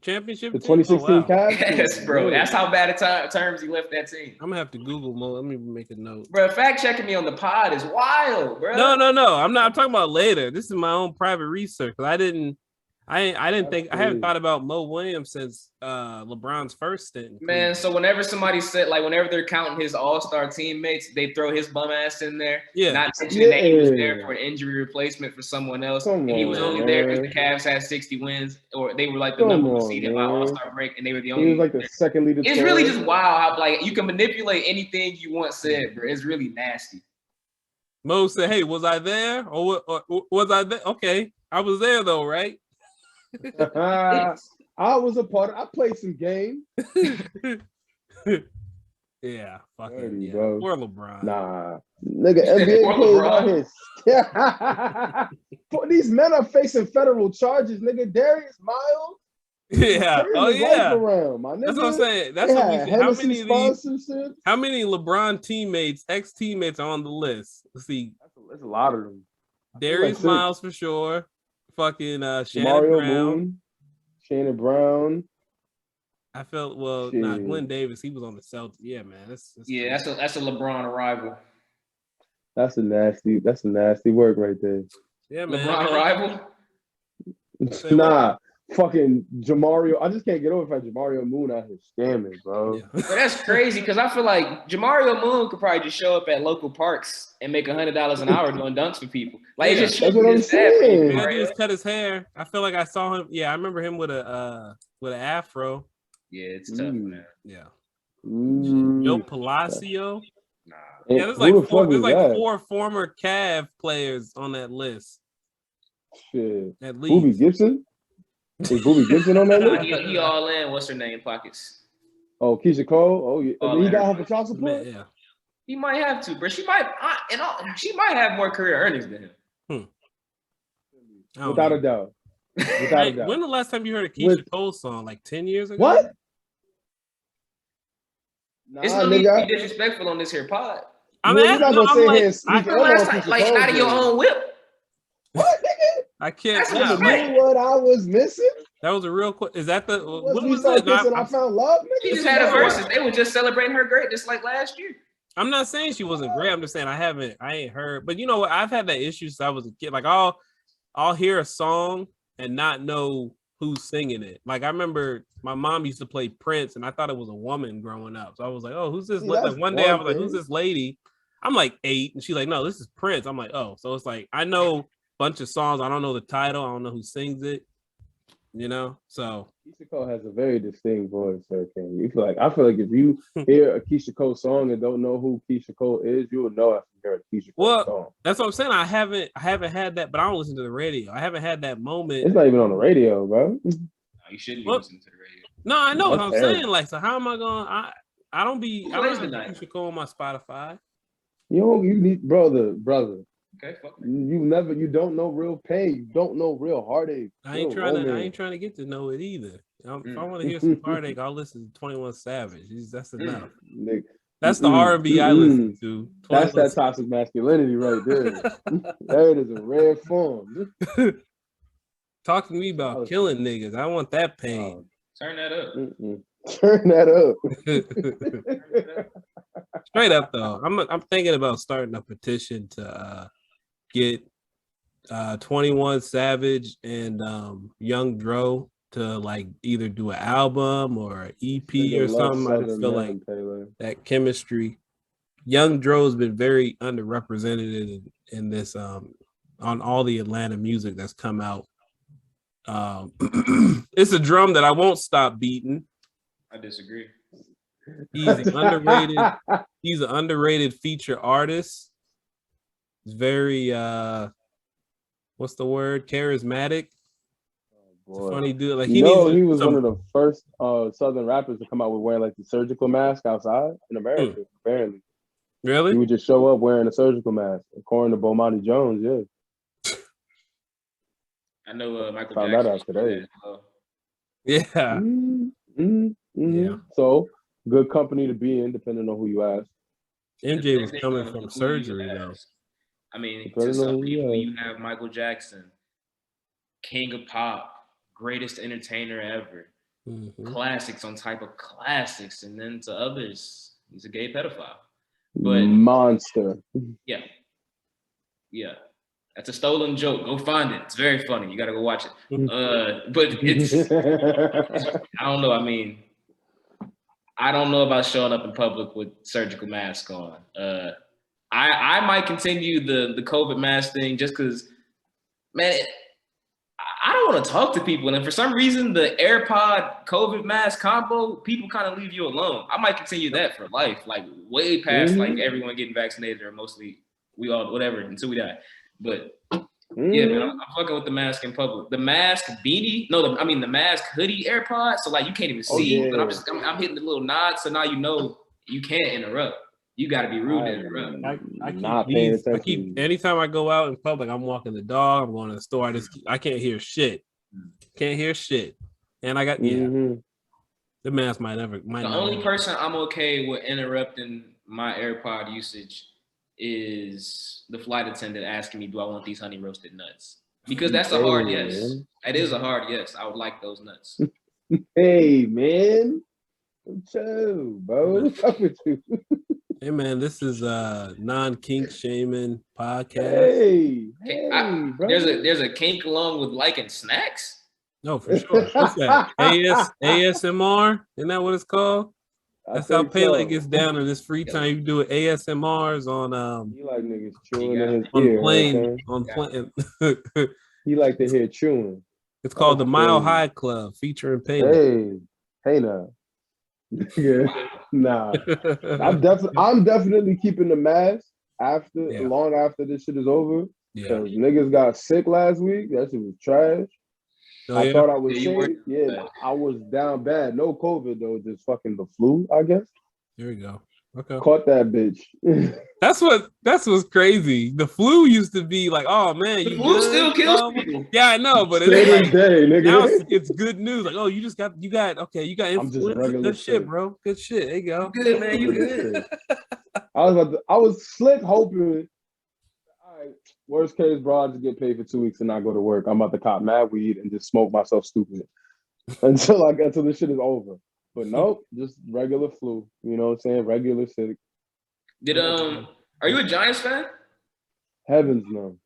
championship The team? 2016 Oh, wow. Cavs. Yes, bro. Yeah. That's how bad the terms he left that team. I'm gonna have to Google Mo. Let me make a note. Bro, fact checking me on the pod is wild, bro. No. I'm not. I'm talking about later. This is my own private research. I didn't think I haven't thought about Mo Williams since LeBron's first stint. Man, so whenever somebody said, like, whenever they're counting his all-star teammates, they throw his bum ass in there. Yeah. Not mentioning that he was Yeah. there for an injury replacement for someone else. Come And he was on, only there because man. the Cavs had 60 wins, or they were like the Come number one on, seed at my man. all-star break, and they were the He only. was like the second leader. It's really just wild how like you can manipulate anything you want said, bro. It's really nasty. Mo said, "Hey, was I there or was I there? Okay, I was there though, right?" I was a part of. I played some game. Yeah, fucking Dirty, yeah. bro. Poor LeBron. Nah, nigga, said NBA poor players LeBron? out here. These men are facing federal charges, nigga. Darius Miles, Yeah. Turn Oh his life yeah. around, my nigga. That's what I'm saying. That's They what we had see. How Hennessy many of these? sponsorships. How many LeBron teammates, ex-teammates, are on the list? Let's see. That's a lot of them. Darius like Miles for sure. Fucking Shannon Mario Brown. Moon, Shannon Brown. I felt Glenn Davis. He was on the Celtics. Yeah, man. That's that's a LeBron arrival. That's a nasty work right there. Yeah, man. LeBron arrival. Nah, fucking Jamario. I just can't get over the fact Jamario Moon out here scamming, bro. Yeah. But that's crazy because I feel like Jamario Moon could probably just show up at local parks and make $100 an hour doing dunks for people. Like, Yeah, it just that's what I'm saying. All he just cut his hair. I feel like I saw him. Yeah, I remember him with an afro. Yeah, it's tough, man. Yeah. Mm. Joe Palacio. Nah. Yeah, there's like four former Cav players on that list. Shit. At least. Booby Gibson? Is Booby Gibson on that list? He all in. What's her name? Pockets. Oh, Keisha Cole. Oh, yeah. He got her for child support. Yeah. He might have to, but she might. She might have more career earnings than him. Without a doubt. Without a doubt. When the last time you heard a Keisha Cole song? Like 10 years ago? What? Nah, It's no need to be disrespectful on this here pod. I'm not gonna say here and sneak in on Keisha like Cole out of your own whip. What, nigga? I can't. That's What I was missing? That was a real quick. Is that the what was it? I found love. Nigga? She just had a versus. They were just celebrating her greatness like last year. I'm not saying she wasn't great. I'm just saying I ain't heard. But you know what? I've had that issue since I was a kid. Like I'll hear a song and not know who's singing it. Like I remember my mom used to play Prince, and I thought it was a woman growing up. So I was like, "Oh, who's this?" Like one day I was like, "Who's this lady?" I'm like 8, and she's like, "No, this is Prince." I'm like, "Oh," so it's like I know a bunch of songs. I don't know the title. I don't know who sings it. You know, so Keisha Cole has a very distinct voice, Sir King. I feel like if you hear a Keisha Cole song and don't know who Keisha Cole is, you will know after you hear a Keisha Cole song. That's what I'm saying. I haven't had that, but I don't listen to the radio. I haven't had that moment. It's not even on the radio, bro. No, you shouldn't be listening to the radio. No, I know what I'm terrible. saying. Like, so how am I going? I don't have Keisha Cole on my Spotify. You need brother. Okay, fuck me. You don't know real pain. You don't know real heartache. I ain't trying to get to know it either. If I want to hear some heartache, I'll listen to 21 Savage. That's enough. That's the R&B I listen to. That's that toxic masculinity right there. That is a rare form. Talk to me about killing niggas. I want that pain. Turn that up. Turn that up. Straight up though, I'm thinking about starting a petition to get 21 Savage and Young Dro to like either do an album or an EP or something. I just feel like that chemistry. Young Dro has been very underrepresented in this on all the Atlanta music that's come out. It's a drum that I won't stop beating. I disagree. He's underrated. He's an underrated feature artist. He's very what's the word? Charismatic. It's a funny dude. Like he was one of the first Southern rappers to come out with wearing like the surgical mask outside in America. Apparently, really, he would just show up wearing a surgical mask. According to Bomani Jones, yeah. I know Michael found Jackson that out today. Yeah. Yeah. So good company to be in, depending on who you ask. MJ was coming from surgery though. I mean, to some people, you have Michael Jackson, king of pop, greatest entertainer ever, classics on type of classics, and then to others, he's a gay pedophile. But monster. Yeah. That's a stolen joke. Go find it. It's very funny. You got to go watch it. But it's I don't know. I mean, I don't know about showing up in public with surgical mask on. I might continue the COVID mask thing just because, man, I don't want to talk to people. And for some reason, the AirPod COVID mask combo, people kind of leave you alone. I might continue that for life, like way past like everyone getting vaccinated or mostly we all, whatever, until we die. But yeah, man, I'm fucking with the mask in public. The mask beanie, the mask hoodie AirPod. So like you can't even see, but I'm hitting the little nod. So now you know you can't interrupt. You got to be rude to interrupt. I keep anytime I go out in public, I'm walking the dog. I'm going to the store. I can't hear shit. Can't hear shit. And I got Mm-hmm. the mask might The not only ever. person I'm okay with interrupting my AirPod usage is the flight attendant asking me, "Do I want these honey roasted nuts?" Because that's a hard Hey, yes. man. It is a hard yes. I would like those nuts. Hey, man. Chill, bro. What's up with you? Hey man, this is non-kink shaming podcast. Hey, Okay, bro. there's a kink along with liking snacks. No, for sure. What's that? ASMR? Isn't that what it's called? That's how Pele gets down in his free time. You do ASMRs on He like niggas chewing in his on ear. plane on plane. He like to hear chewing. It's called the Mile crazy. High Club featuring Pele. Hey now. Yeah. Nah. I'm definitely keeping the mask long after this shit is over. Yeah. Because niggas got sick last week. That shit was trash. Oh, I yeah? thought I was Yeah, you safe. Yeah, I was down bad. No COVID though, just fucking the flu, I guess. There we go. Okay. Caught that bitch. That's what's crazy. The flu used to be like, oh man, The you flu good? still kills people. Yeah, I know, but Straight it's as like day, nigga. now it's good news. Like, oh, you got I'm just influenza. regular Good shit, sick. bro. Good shit. There you go. Good man, you good. I was slick hoping. All right, worst case, bro, I just get paid for 2 weeks and not go to work. I'm about to cop mad weed and just smoke myself stupid until this shit is over. But nope, just regular flu. You know what I'm saying? Regular sick. Are you a Giants fan? Heavens no.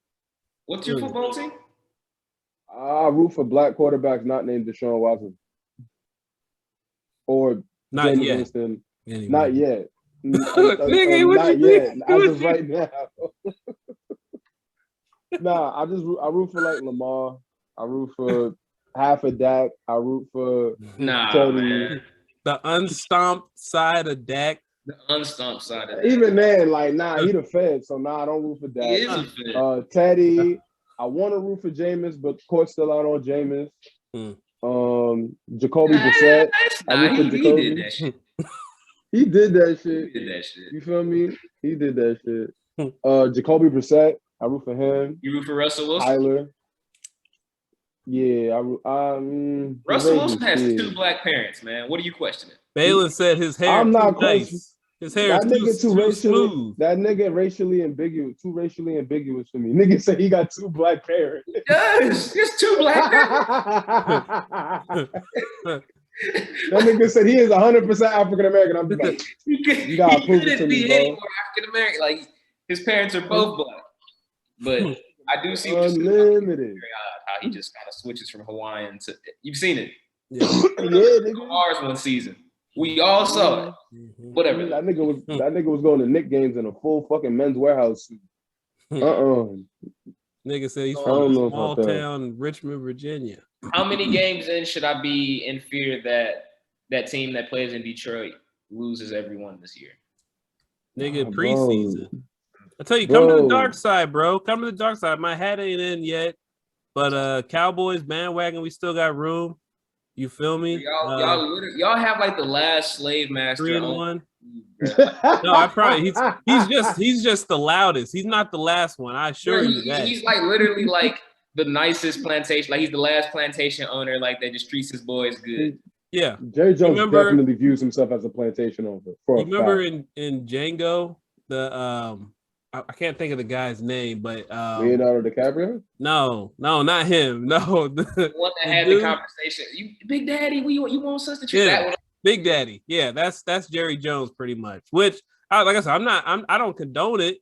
What's your football team? I root for black quarterbacks not named Deshaun Watson. Or Not Jameis yet. Winston. Anyway. Not yet. Nigga, what Not you yet. mean? As of right now. Nah, I root for like Lamar. I root for half a Dak. I root for Teddy. Man. The unstomped side of Dak. The unstomped side of that. Even then, like, nah, he the Fed, so nah, I don't root for Dak. He is a Fed. Teddy, I want to root for Jameis, but court's still out on Jameis. Jacoby Brissett. He did that shit. He did that shit. He did that shit. You feel me? He did that shit. Jacoby Brissett, I root for him. You root for Russell Wilson? Tyler. Yeah, Russell Wilson has 2 black parents, man. What are you questioning? Balin said his hair I'm not too nice. His hair that is too smooth. That nigga racially ambiguous, too racially ambiguous for me. Nigga said he got 2 black parents. Yes, there's 2 black parents. That nigga said he is 100% African American. I'm just like, you gotta prove it to me, bro. African American, like his parents are both black, but I do see what unlimited. Very odd how he just kind of switches from Hawaiian to. You've seen it. Yeah, nigga. Ours one season. We all saw it. Whatever. That nigga was going to Knicks games in a full fucking Men's Warehouse suit. Nigga said he's from a small town, Richmond, Virginia. How many games in should I be in fear that team that plays in Detroit loses every one this year? Nigga, preseason. I tell you, come to the dark side, bro. Come to the dark side. My hat ain't in yet, but Cowboys bandwagon, we still got room. You feel me? Y'all have like the last slave master. 3-1. No, I probably he's just the loudest. He's not the last one. I assure you that. He's like literally like the nicest plantation. Like he's the last plantation owner. Like that just treats his boys good. Yeah. Jerry Jones definitely views himself as a plantation owner. You remember in Django the I can't think of the guy's name, but Leonardo DiCaprio? No, not him. No, the one that had the conversation. You, Big Daddy, you want us to treat that one? Big Daddy. Yeah, that's Jerry Jones pretty much. Which, like I said, I don't condone it.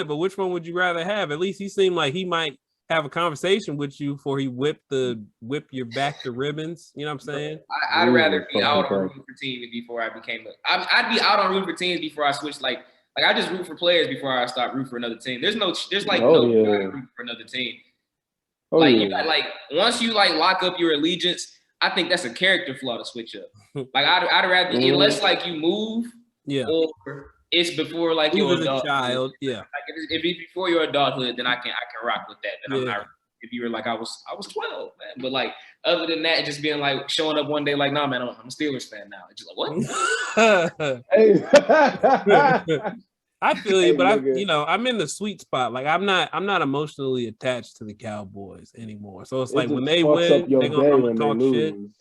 But which one would you rather have? At least he seemed like he might have a conversation with you before he whip your back to ribbons. You know what I'm saying? I'd rather be out on rooting for teams before I became. I'd be out on rooting for teams before I switched. Like I just root for players before I start rooting for another team. There's no root for another team. You got once you lock up your allegiance, I think that's a character flaw to switch up. I'd rather unless you move, or it's before you're a child, yeah. If it's before your adulthood, then I can rock with that. Then I'm not. If you were I was 12, man. But other than that, just being showing up one day nah, man, I'm a Steelers fan now. It's just what? Hey. I feel you, Hey, but nigga. I'm in the sweet spot. Like I'm not emotionally attached to the Cowboys anymore. So it's It like when just they fucks up win, your day I'm gonna when they talk shit. lose.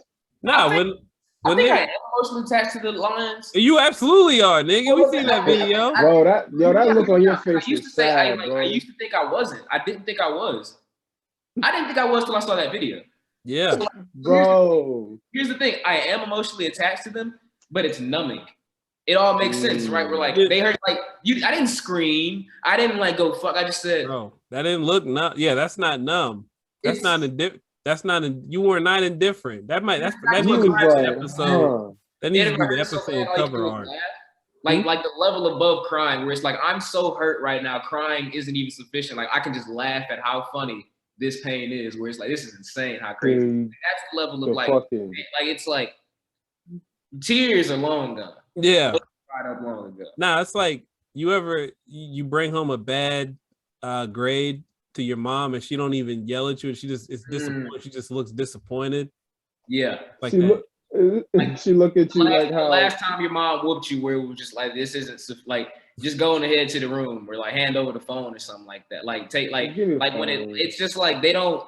Nah, I when think I they am emotionally attached to the Lions. you absolutely are, nigga. We seen that video. Bro, that look on your face I used to is say sad, I bro. used to think I wasn't. I didn't think I was. I didn't think I was till I saw that video. Yeah. So, like, Bro. here's the thing. I am emotionally attached to them, but it's numbing. It all makes sense, right? We're like, they heard like you. I didn't scream. I didn't like go fuck. I just said, Bro, that didn't look numb. Yeah, that's not numb. That's It's- not indifferent. That's not you were not indifferent. That That's needs what to be cracks the me like, up. episode. That needs to it be the hurt so episode bad, cover you art. laugh. Like the level above crying, where it's like I'm so hurt right now. Crying isn't even sufficient. Like I can just laugh at how funny this pain is. Where it's like this is insane. How crazy. dude, That's the level of the like fucking it's like tears are long gone. Yeah. Cried up long ago. Nah, it's like you bring home a bad grade to your mom and she don't even yell at you and she just is disappointed. She just looks disappointed. Yeah. Like she that. she look at you like how last time your mom whooped you, where it was just like this isn't like just going ahead to the room or like hand over the phone or something like that. Like take like when it's just like they don't.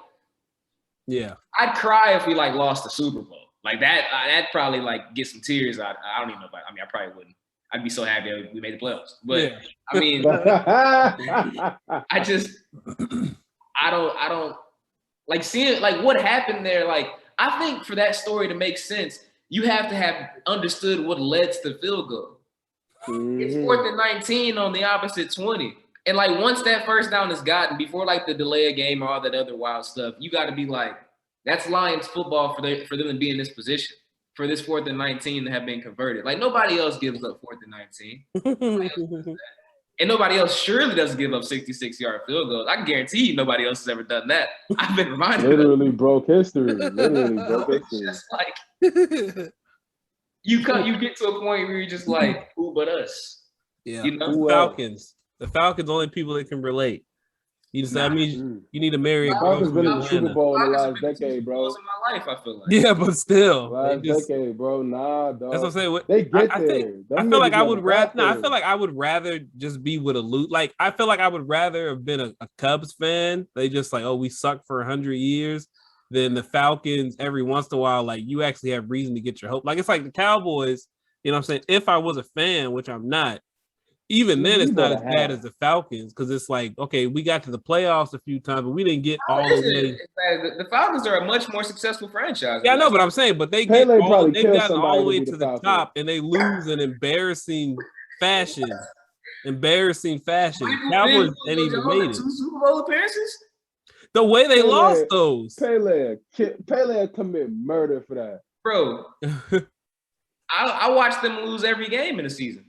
Yeah. I'd cry if we like lost the Super Bowl. Like that'd probably like get some tears out. I don't even know if I mean I probably wouldn't. I'd be so happy we made the playoffs. But yeah. I mean I don't like seeing like what happened there. Like I think for that story to make sense, you have to have understood what led to the field goal. It's 4th and 19 on the opposite 20. And like once that first down is gotten, before like the delay of game or all that other wild stuff, you got to be like, that's Lions football for them to be in this position, for this 4th and 19 to have been converted. Like nobody else gives up 4th and 19. And nobody else surely doesn't give up 66-yard field goals. I can guarantee you nobody else has ever done that. I've been reminded. Literally broke history. Literally broke history. Just like you get to a point where you're just like, who but us? Yeah. You know? Falcons. The Falcons only people that can relate. You just that means you need to marry a girl Falcons from been in the Atlanta. Super Bowl in the last decade, bro. In my life, I feel like. Yeah, but still, Last decade, bro. Nah, dog. that's what I'm saying. They get I there. feel like I would rather. No, I feel like I would rather just be with a loot. Like I feel like I would rather have been a Cubs fan. They just like, oh, we suck for 100 years. Than the Falcons. Every once in a while, like you actually have reason to get your hope. Like it's like the Cowboys. You know what I'm saying? If I was a fan, which I'm not. Even then, it's not as bad as the Falcons because it's like, okay, we got to the playoffs a few times, but we didn't get all the way. The Falcons are a much more successful franchise. Yeah, I know, but I'm saying, but they've gotten all the way to the top, and they lose in embarrassing fashion. Cowboys ain't even made it. 2 Super Bowl appearances. The way they lost those. Pele commit murder for that, bro. I watched them lose every game in the season.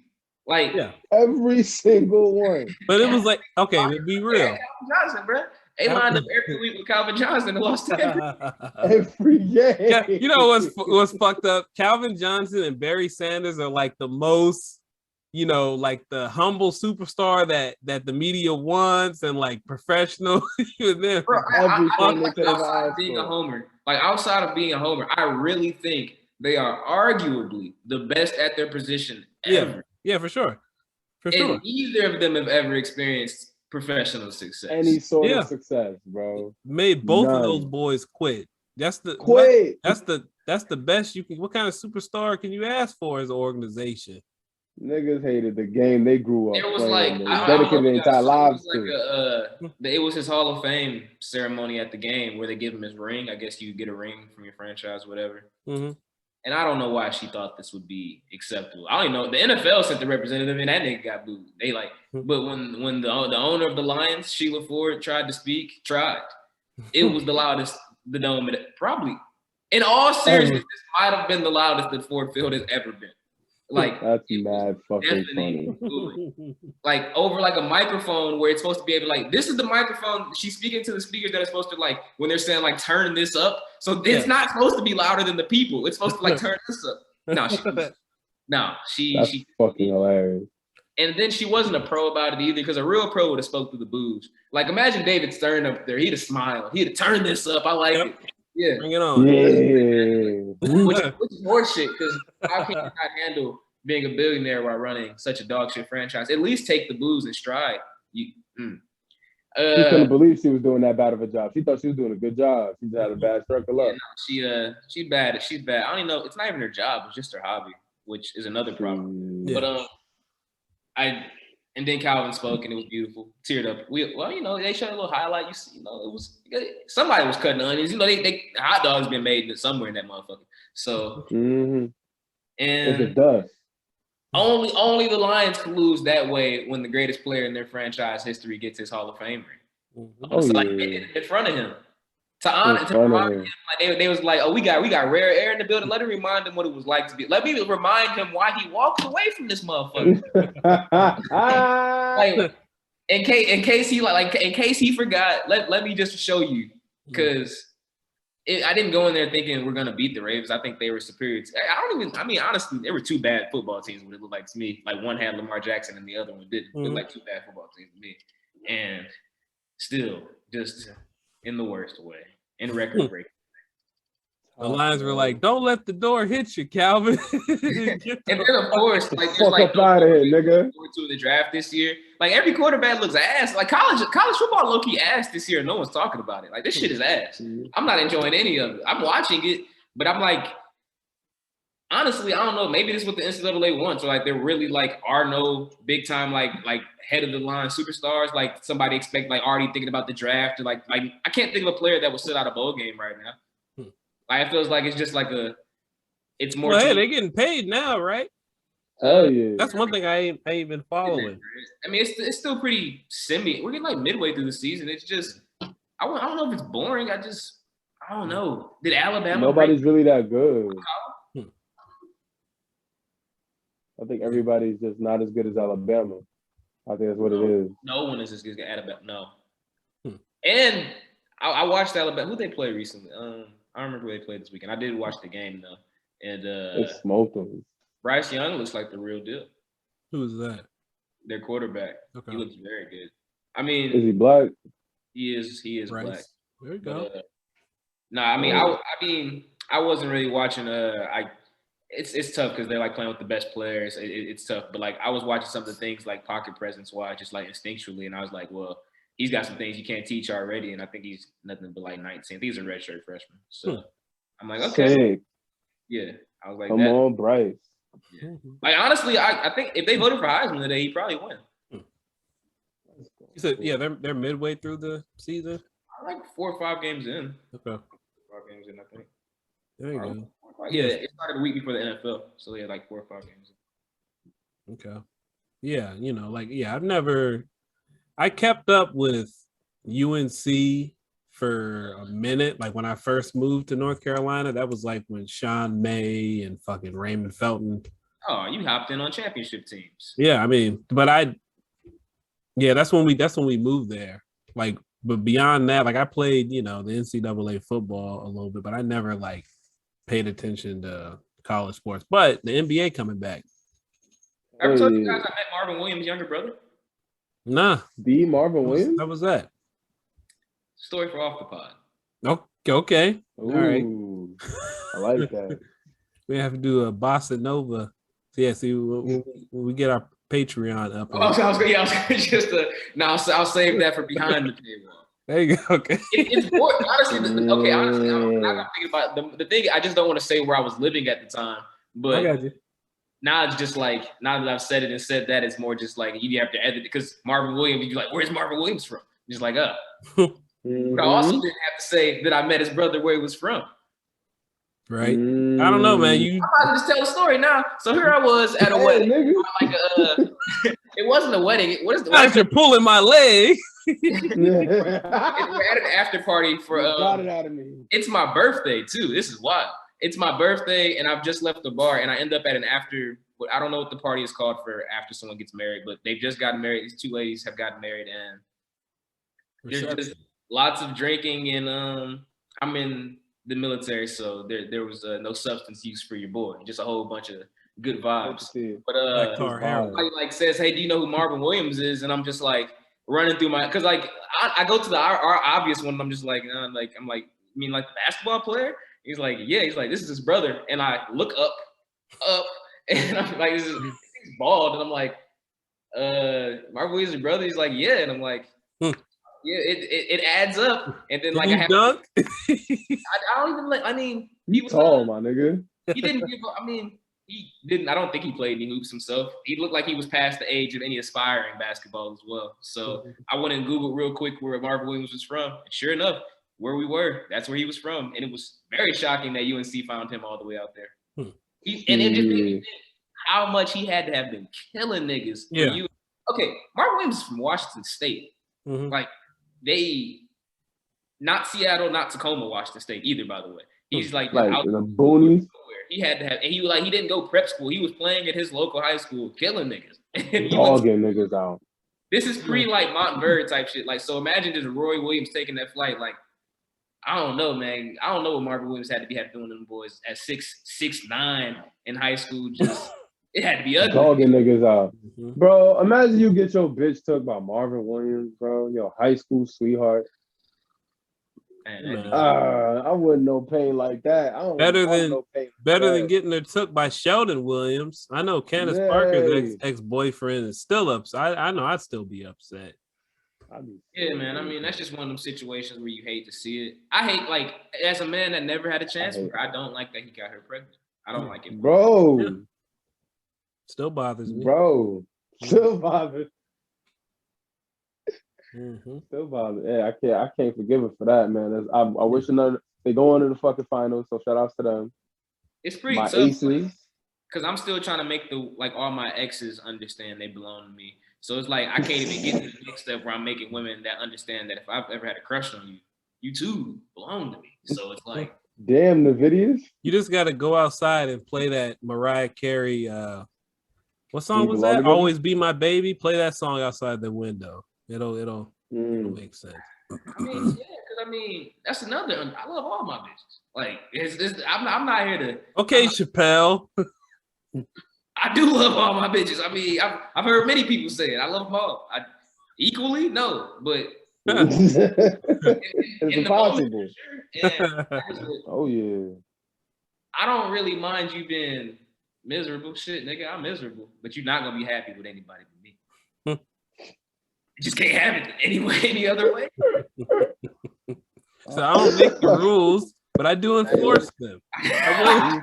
Like every single one. But it was like, okay, be real. Calvin Johnson, bro. They lined up every week with Calvin Johnson and lost every game. Yeah, you know what's fucked up? Calvin Johnson and Barry Sanders are like the most, you know, like the humble superstar that the media wants and like professional. Bro, outside of being a homer, I really think they are arguably the best at their position ever. Yeah, for sure. And neither of them have ever experienced professional success. Any sort of success, bro. Made both of those boys quit. That's the best you can. What kind of superstar can you ask for as an organization? Niggas hated the game they grew up. It was playing. like dedicated their entire lives to. It was his Hall of Fame ceremony at the game where they give him his ring. I guess you get a ring from your franchise, whatever. Mm-hmm. And I don't know why she thought this would be acceptable. I don't even know. The NFL sent the representative and that nigga got booed. They like, but when the owner of the Lions, Sheila Ford, tried to speak, it was the loudest the dome probably. In all seriousness, this might have been the loudest that Ford Field has ever been. Like that's mad fucking funny. Like over like a microphone where it's supposed to be able to like this is the microphone she's speaking to the speakers that are supposed to like when they're saying like turn this up. So it's not supposed to be louder than the people. It's supposed to like turn this up. She fucking hilarious. And then she wasn't a pro about it either because a real pro would have spoke through the booze. Like imagine David Stern up there. He'd have smiled. He'd have turned this up. I like it. Yeah. Bring it on. Yeah. Which is more shit because how can you not handle being a billionaire while running such a dog shit franchise. At least take the booze in stride. She couldn't believe she was doing that bad of a job. She thought she was doing a good job. She just had a bad stroke of luck. Yeah, no, she's bad. She's bad. I don't even know. It's not even her job. It's just her hobby, which is another problem. Yeah. But and then Calvin spoke and it was beautiful. Teared up. They showed a little highlight. It was somebody was cutting onions. They hot dogs been made somewhere in that motherfucker. So and it does. Only the Lions can lose that way when the greatest player in their franchise history gets his Hall of Fame ring. They did it in front of him. To remind him, like they was like, oh, we got rare air in the building. Let me remind him what it was like to be. Let me remind him why he walked away from this motherfucker. Like, in case he forgot, let me just show you, because I didn't go in there thinking we're gonna beat the Ravens. I think they were superior. Honestly, there were two bad football teams. What it looked like to me. Like one had Lamar Jackson and the other one didn't. It looked like two bad football teams to me, and still just in the worst way, in record breaking. The Lions were like, "Don't let the door hit you, Calvin." And then of course, like there's fuck up out of here, nigga. To the draft this year, like every quarterback looks ass. Like college football low key ass this year. No one's talking about it. Like this shit is ass. I'm not enjoying any of it. I'm watching it, but I'm like, honestly, I don't know. Maybe this is what the NCAA wants. So like there really like are no big time like head of the line superstars. Like somebody expect like already thinking about the draft. Or like I can't think of a player that will sit out a bowl game right now. Like it feels like it's just like it's more. Well, hey, they're getting paid now, right? Oh yeah. That's one thing I ain't been following. I mean, it's still pretty semi. We're getting like midway through the season. It's just I don't know if it's boring. I don't know. Did Alabama? Nobody's really that good. I think everybody's just not as good as Alabama. I think that's what it is. No one is as good as Alabama. No. And I watched Alabama. Who they play recently? I don't remember who they played this weekend. I did watch the game though, and they smoked them. Bryce Young looks like the real deal. Who is that? Their quarterback. Okay. He looks very good. I mean, is he black? He is Bryce. black. There you go. I wasn't really watching. It's tough because they're like playing with the best players. It's tough, but like I was watching some of the things like pocket presence wise, just like instinctually, and I was like, well, he's got some things you can't teach already, and I think he's nothing but like 19. I think he's a redshirt freshman. So I'm like, okay, sick. Yeah. I was like, come on, Bryce. Yeah. Like honestly, I think if they voted for Heisman today, he probably win. You said, yeah, they're midway through the season. Like 4 or 5 games in. Okay. 5 games in, I think. There you go. Yeah, it started a week before the NFL, so they had like 4 or 5 games in. Okay. Yeah, I kept up with UNC for a minute. Like when I first moved to North Carolina, that was like when Sean May and fucking Raymond Felton. Oh, you hopped in on championship teams. Yeah, I mean, but that's when we moved there. Like, but beyond that, like I played, the NCAA football a little bit, but I never like paid attention to college sports. But the NBA coming back. I ever told you guys I met Marvin Williams' younger brother? Nah. The Marvin Williams? How was that? Story for off the pod. Okay. Ooh, all right. I like that. We have to do a bossa nova. So yeah, see when we get our Patreon up. I'll save that for behind the paywall. There you go. Okay. It's boring. Honestly, I'm not gonna think about the thing. I just don't want to say where I was living at the time. But I got you. Now it's just like, now that I've said it and said that, it's more just like you have to edit it because Marvin Williams, you're like, where's Marvin Williams from? Just like, But I also didn't have to say that I met his brother where he was from. Right. I don't know, man. I'm about to just tell a story now. So here I was at a wedding. It wasn't a wedding. What is the wedding? You're pulling my leg. We're at an after party for got it out of me. It's my birthday too. This is wild. It's my birthday and I've just left the bar and I end up at an after. I don't know what the party is called for after someone gets married, but they've just gotten married. These 2 ladies have gotten married and there's just lots of drinking and I'm in the military, so there was no substance use for your boy. Just a whole bunch of good vibes. But somebody like says, "Hey, do you know who Marvin Williams is?" And I'm just like running through because like I go to the our obvious one. And I'm just like, I'm like, you mean like the basketball player? He's like, yeah. He's like, this is his brother. And I look up, And I'm like, he's bald, and I'm like, Marvin Williams' brother. He's like, yeah, and I'm like, yeah, it adds up. And then like I have dunk. I don't even like. I mean, he was tall, my nigga. He didn't give up. I mean, he didn't. I don't think he played any hoops himself. He looked like he was past the age of any aspiring basketball as well. So I went and Googled real quick where Marvin Williams was from. And sure enough, where we were, that's where he was from. And it was very shocking that UNC found him all the way out there. And it just made me think how much he had to have been killing niggas. Yeah. Okay, Marvin Williams is from Washington State. Like they, not Seattle, not Tacoma, Washington State either. By the way, he's like out in the boonies. He had to have, and he didn't go prep school. He was playing at his local high school, killing niggas. Dogging niggas out. This is pre like Montverde type shit. Like, so imagine just Roy Williams taking that flight. Like, I don't know, man. I don't know what Marvin Williams had to be doing them boys at 6'9" in high school. Just it had to be ugly. Dogging niggas out. Bro, imagine you get your bitch took by Marvin Williams, bro. Your high school sweetheart. Man, I wouldn't know pain like that. I don't Better know pain than getting her took by Sheldon Williams. I know Candace Parker's ex-boyfriend is still upset. I know I'd still be upset. Yeah, man. I mean, that's just one of them situations where you hate to see it. I hate, like, as a man that never had a chance with her, I don't like that he got her pregnant. I don't like it. Bro. Yeah. Still bothers me. Bro. Still bothers. Still bothers. Yeah, I can't forgive her for that, man. I wish they go into the fucking finals, so shout outs to them. It's pretty my tough. Aces. Because I'm still trying to make all my exes understand they belong to me. So it's like I can't even get to the next step where I'm making women that understand that if I've ever had a crush on you, you too belong to me. So it's like, damn, the videos. You just got to go outside and play that Mariah Carey. What song was that? Together? Always Be My Baby. Play that song outside the window. It'll make sense. I mean, yeah, because that's another. I love all my bitches. Like, I'm not here to. Okay, Chappelle. I do love all my bitches. I mean, I've heard many people say it. I love them all. Equally, no, but it's impossible. Oh yeah. I don't really mind you being miserable. Shit, nigga, I'm miserable, but you're not gonna be happy with anybody but me. You just can't have it any other way. So I don't make the rules, but I do enforce them. I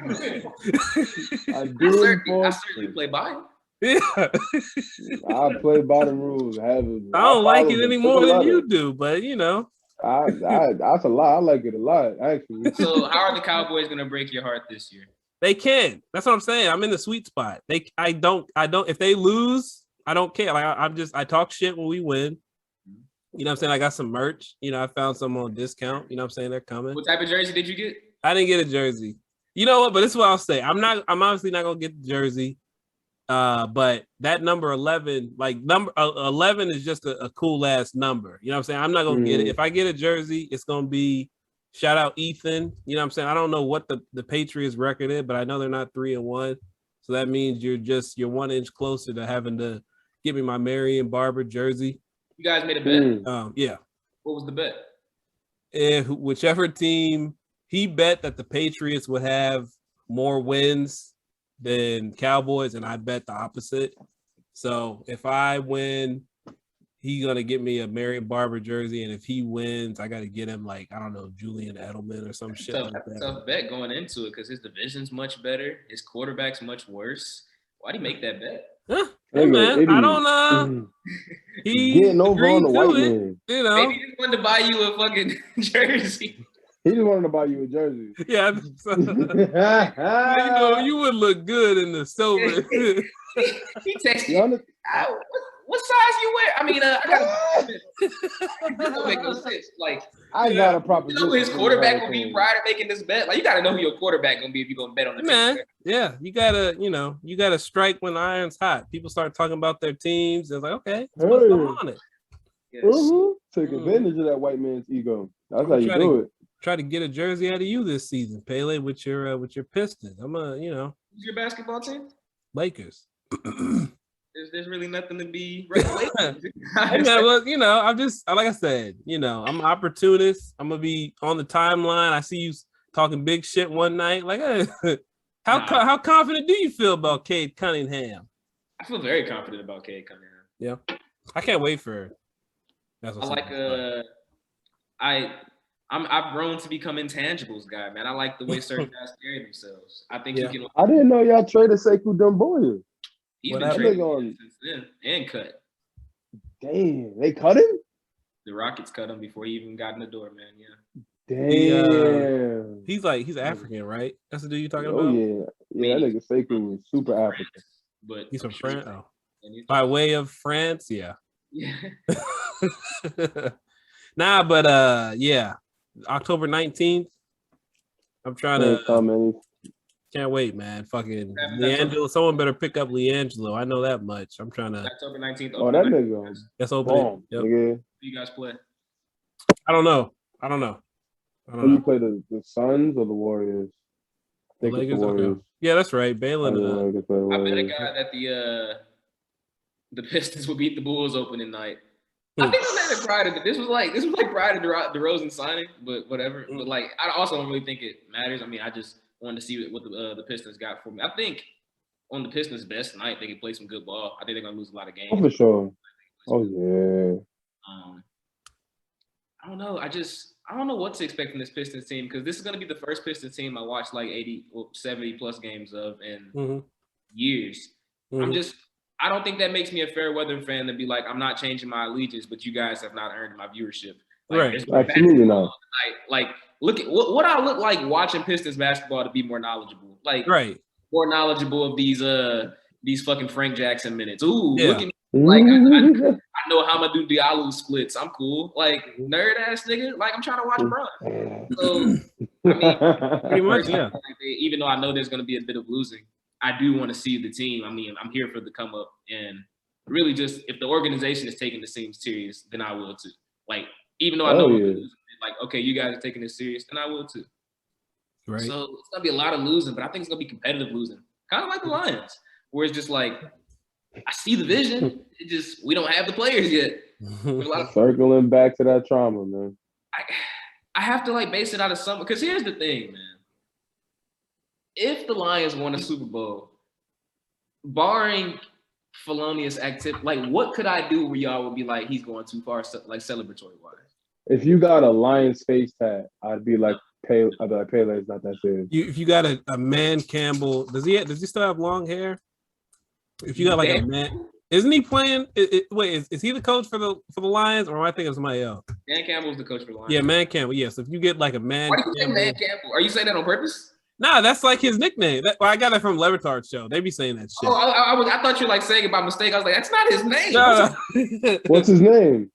certainly play by them. Yeah. I play by the rules. I don't like it any more than you do, but you know. That's a lot. I like it a lot, actually. So how are the Cowboys gonna break your heart this year? They can. That's what I'm saying. I'm in the sweet spot. I don't if they lose, I don't care. Like I talk shit when we win. You know what I'm saying? I got some merch. You know, I found some on discount. You know what I'm saying? They're coming. What type of jersey did you get? I didn't get a jersey. You know what? But this is what I'll say. I'm obviously not gonna get the jersey. But that number 11, like number 11 is just a cool ass number. You know what I'm saying? I'm not gonna get it. If I get a jersey, it's gonna be shout out Ethan. You know what I'm saying? I don't know what the Patriots record is, but I know they're not 3-1. So that means you're 1 inch closer to having to give me my Marion Barber jersey. You guys made a bet? Yeah. What was the bet? Whichever team, he bet that the Patriots would have more wins than Cowboys, and I bet the opposite. So if I win, he's gonna get me a Marion Barber jersey, and if he wins, I gotta get him like, I don't know, Julian Edelman or some shit like that. Tough bet going into it because his division's much better, his quarterback's much worse. Why'd he make that bet? Huh? Hey man, I don't know. He getting over on the white man. You know, maybe he just wanted to buy you a fucking jersey. He just wanted to buy you a jersey. Yeah, so, you know, you would look good in the silver. He texted you. What size you wear? I mean, I gotta make no sense. Like, I got a proposition. You know who his quarterback gonna be prior to making this bet? Like, you gotta know who your quarterback gonna be if you're gonna bet on the man. Yeah, you gotta strike when the iron's hot. People start talking about their teams. It's like, okay, what's going on it? Yes. Take advantage of that white man's ego. That's how you do it. Try to get a jersey out of you this season, Pele, with your Pistons. Who's your basketball team? Lakers. There's really nothing to be. Look, I'm just like I said. I'm an opportunist. I'm gonna be on the timeline. I see you talking big shit one night. Like, How confident do you feel about Cade Cunningham? I feel very confident about Cade Cunningham. Yeah, I can't wait for it. That's I've grown to become intangibles guy, man. I like the way certain guys carry themselves. I think he can. I didn't know y'all traded Sekou Doumbouya. He's been traded since then and cut. Damn, they cut him? The Rockets cut him before he even got in the door, man. Yeah. Damn. He's African, right? That's the dude you're talking about? Oh, yeah. That nigga Sekou was super African. But he's from France. Oh. By way of France, yeah. Yeah. Nah, but yeah. October 19th. I'm trying to can't wait, man. Fucking LiAngelo. Someone better pick up LiAngelo. I know that much. I'm trying to October 19th. Oh, that nigga. That's opening. Yep. Nigga. Who you guys play? I don't know. Who you play, the Suns or the Warriors? I think it's the Warriors. Okay. Yeah, that's right. Balin. I bet a guy that the Pistons will beat the Bulls opening night. I think I'm not prior to this was like prior to DeRozan signing, but whatever. But like, I also don't really think it matters. I mean, I just wanted to see what the Pistons got for me. I think on the Pistons' best night, they can play some good ball. I think they're gonna lose a lot of games. Oh, for sure. Oh yeah. I don't know. I don't know what to expect from this Pistons team because this is gonna be the first Pistons team I watched like 80 or 70 plus games of in years. I don't think that makes me a fair weather fan to be like, I'm not changing my allegiance, but you guys have not earned my viewership. Like, right. Absolutely not. Like, look at what I look like watching Pistons basketball to be more knowledgeable. Like, more knowledgeable of these fucking Frank Jackson minutes. Ooh, look at me. Like, I know how Hamidou Diallo splits. I'm cool. Like, nerd ass nigga. Like, I'm trying to watch Bron. So, I mean, pretty much, yeah. Even though I know there's going to be a bit of losing, I do want to see the team. I mean, I'm here for the come up, and really, just if the organization is taking this team serious, then I will too. Like, even though I know, like, okay, you guys are taking this serious, then I will too. Right. So it's gonna be a lot of losing, but I think it's gonna be competitive losing, kind of like the Lions, where it's just like, I see the vision, it just we don't have the players yet. Circling back to that trauma, man. I have to like base it out of something, because here's the thing, man. If the Lions won a Super Bowl, barring felonious activity, like what could I do where y'all would be like, he's going too far, like celebratory wise? If you got a Lions face tat, I'd be like, Pele is not that serious. If you got a Man Campbell, does he still have long hair? If you got like a man, isn't he playing? Wait, is he the coach for the Lions, or am I thinking of somebody else? Man Campbell's the coach for the Lions. Yeah, Man Campbell. Yes, if you get like a Man. Why do you say Man Campbell? Are you saying that on purpose? Nah, that's like his nickname. I got that from Levitard's show. They be saying that shit. Oh, I thought you were like saying it by mistake. I was like, that's not his name. No. What's his name?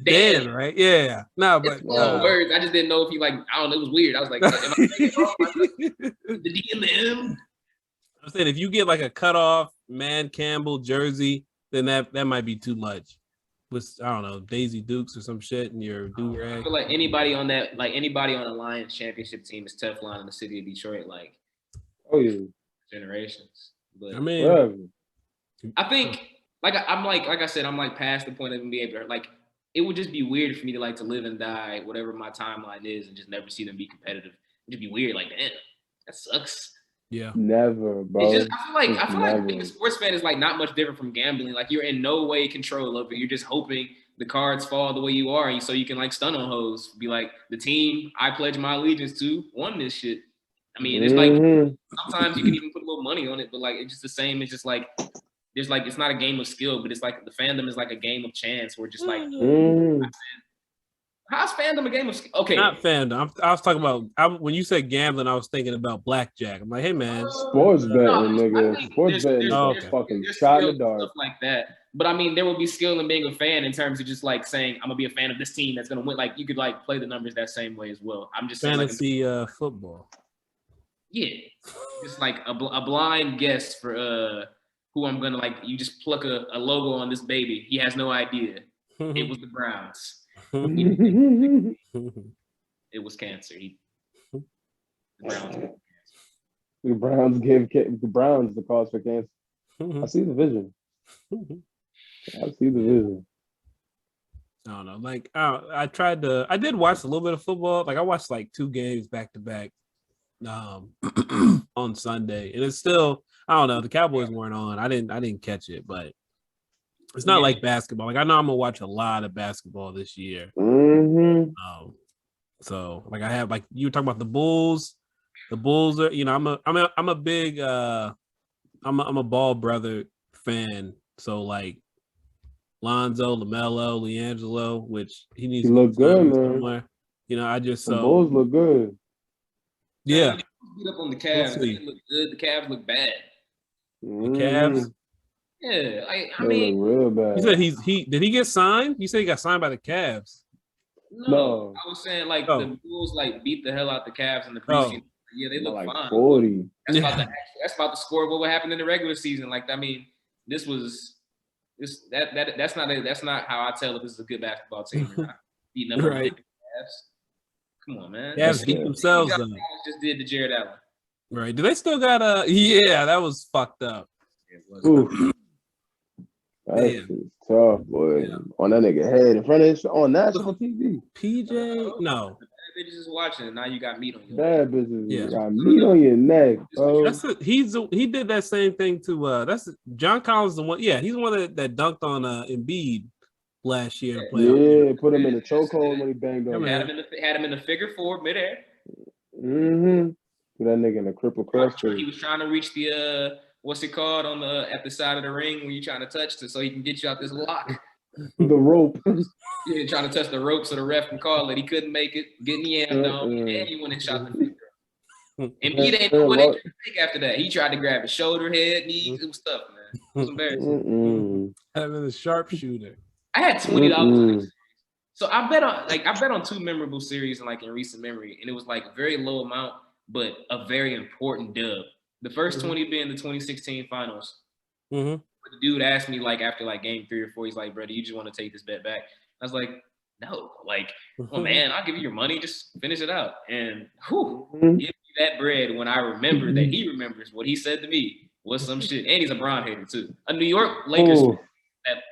Dan, right? Yeah. No, but words. I just didn't know if he like. I don't know. It was weird. I was like, am I saying it wrong? The D and the M. I'm saying if you get like a cutoff Man Campbell jersey, then that might be too much. With I don't know Daisy Dukes or some shit in your do rag. I feel like anybody on a Lions championship team is Teflon in the city of Detroit. Like, oh yeah, generations. But I mean, I think I'm like I said, I'm like past the point of being able to like. It would just be weird for me to like to live and die, whatever my timeline is, and just never see them be competitive. It'd be weird. Like, damn, that sucks. Yeah. Never, bro. It's just, I feel like being a sports fan is like not much different from gambling. Like, you're in no way control of it. You're just hoping the cards fall the way you are, so you can like stun on hoes. Be like, the team I pledge my allegiance to won this shit. I mean, it's like sometimes you can even put a little money on it, but like it's just the same. It's just like there's like it's not a game of skill, but it's like the fandom is like a game of chance. Where just like how's fandom a game of skill? Okay, not fandom. I was talking about when you said gambling, I was thinking about blackjack. I'm like, hey man, sports betting, nigga. Sports betting is fucking shot in the dark, stuff like that. But I mean, there will be skill in being a fan in terms of just like saying I'm gonna be a fan of this team that's gonna win. Like you could like play the numbers that same way as well. I'm just fantasy football. Yeah, just like a blind guess for who I'm gonna like. You just pluck a logo on this baby. He has no idea. It was the Browns. It was cancer. The Browns gave the Browns the cause for cancer. I see the vision. I see the vision. I don't know. Like I did watch a little bit of football. Like I watched like 2 games back to back. on Sunday, and it's still I don't know. The Cowboys weren't on. I didn't catch it, but it's not like basketball. Like I know I'm gonna watch a lot of basketball this year. Mm-hmm. So like I have like you were talking about the Bulls. The Bulls are I'm a big I'm a Ball brother fan. So like Lonzo, LaMelo, LiAngelo, which he needs He to look good, man. somewhere. I just The Bulls look good. Yeah. Beat up on the Cavs. They look good. The Cavs look bad. The Cavs. Yeah, I they mean, look real bad. You said did he get signed? You said he got signed by the Cavs. No. I was saying like the Bulls like beat the hell out the Cavs in the preseason. Yeah, they look like fine. 40. That's about the score of what happened in the regular season. Like I mean, that's not how I tell if this is a good basketball team or not. Beating up on the Cavs. Come on, man. Cavs beat themselves up. Just did to Jared Allen. Right. Do they still got a? Yeah, that was fucked up. That's tough, boy. Yeah. On that nigga head in front of on national TV. PJ, no. Bad bitches is watching, and now you got meat on your neck. Bad bitches, got meat on your neck, bro. He did that same thing to that's John Collins, the one. Yeah, he's the one that dunked on Embiid last year. Yeah, put him in the chokehold when he banged on. Had him in the figure four midair. Mm-hmm. Put that nigga in the cripple cross. He was trying to reach the what's it called on the at the side of the ring when you're trying to touch it so he can get you out this lock. The rope. Yeah, trying to touch the rope so the ref can call it. He couldn't make it. Getting the end down, and he went and shot the free throw. And he didn't know what he could take after that. He tried to grab his shoulder, head, knees. It was tough, man. It was embarrassing. Having a sharpshooter. I had $20. So I bet on two memorable series in recent memory, and it was like a very low amount, but a very important dub. The first 20 being the 2016 finals. Mm-hmm. But the dude asked me after game 3 or 4, he's like, "Brother, you just want to take this bet back?" I was like, "No, oh man, I'll give you your money, just finish it out." And give me that bread when I remember that he remembers what he said to me was some shit. And he's a Brown hater too. A New York Lakers that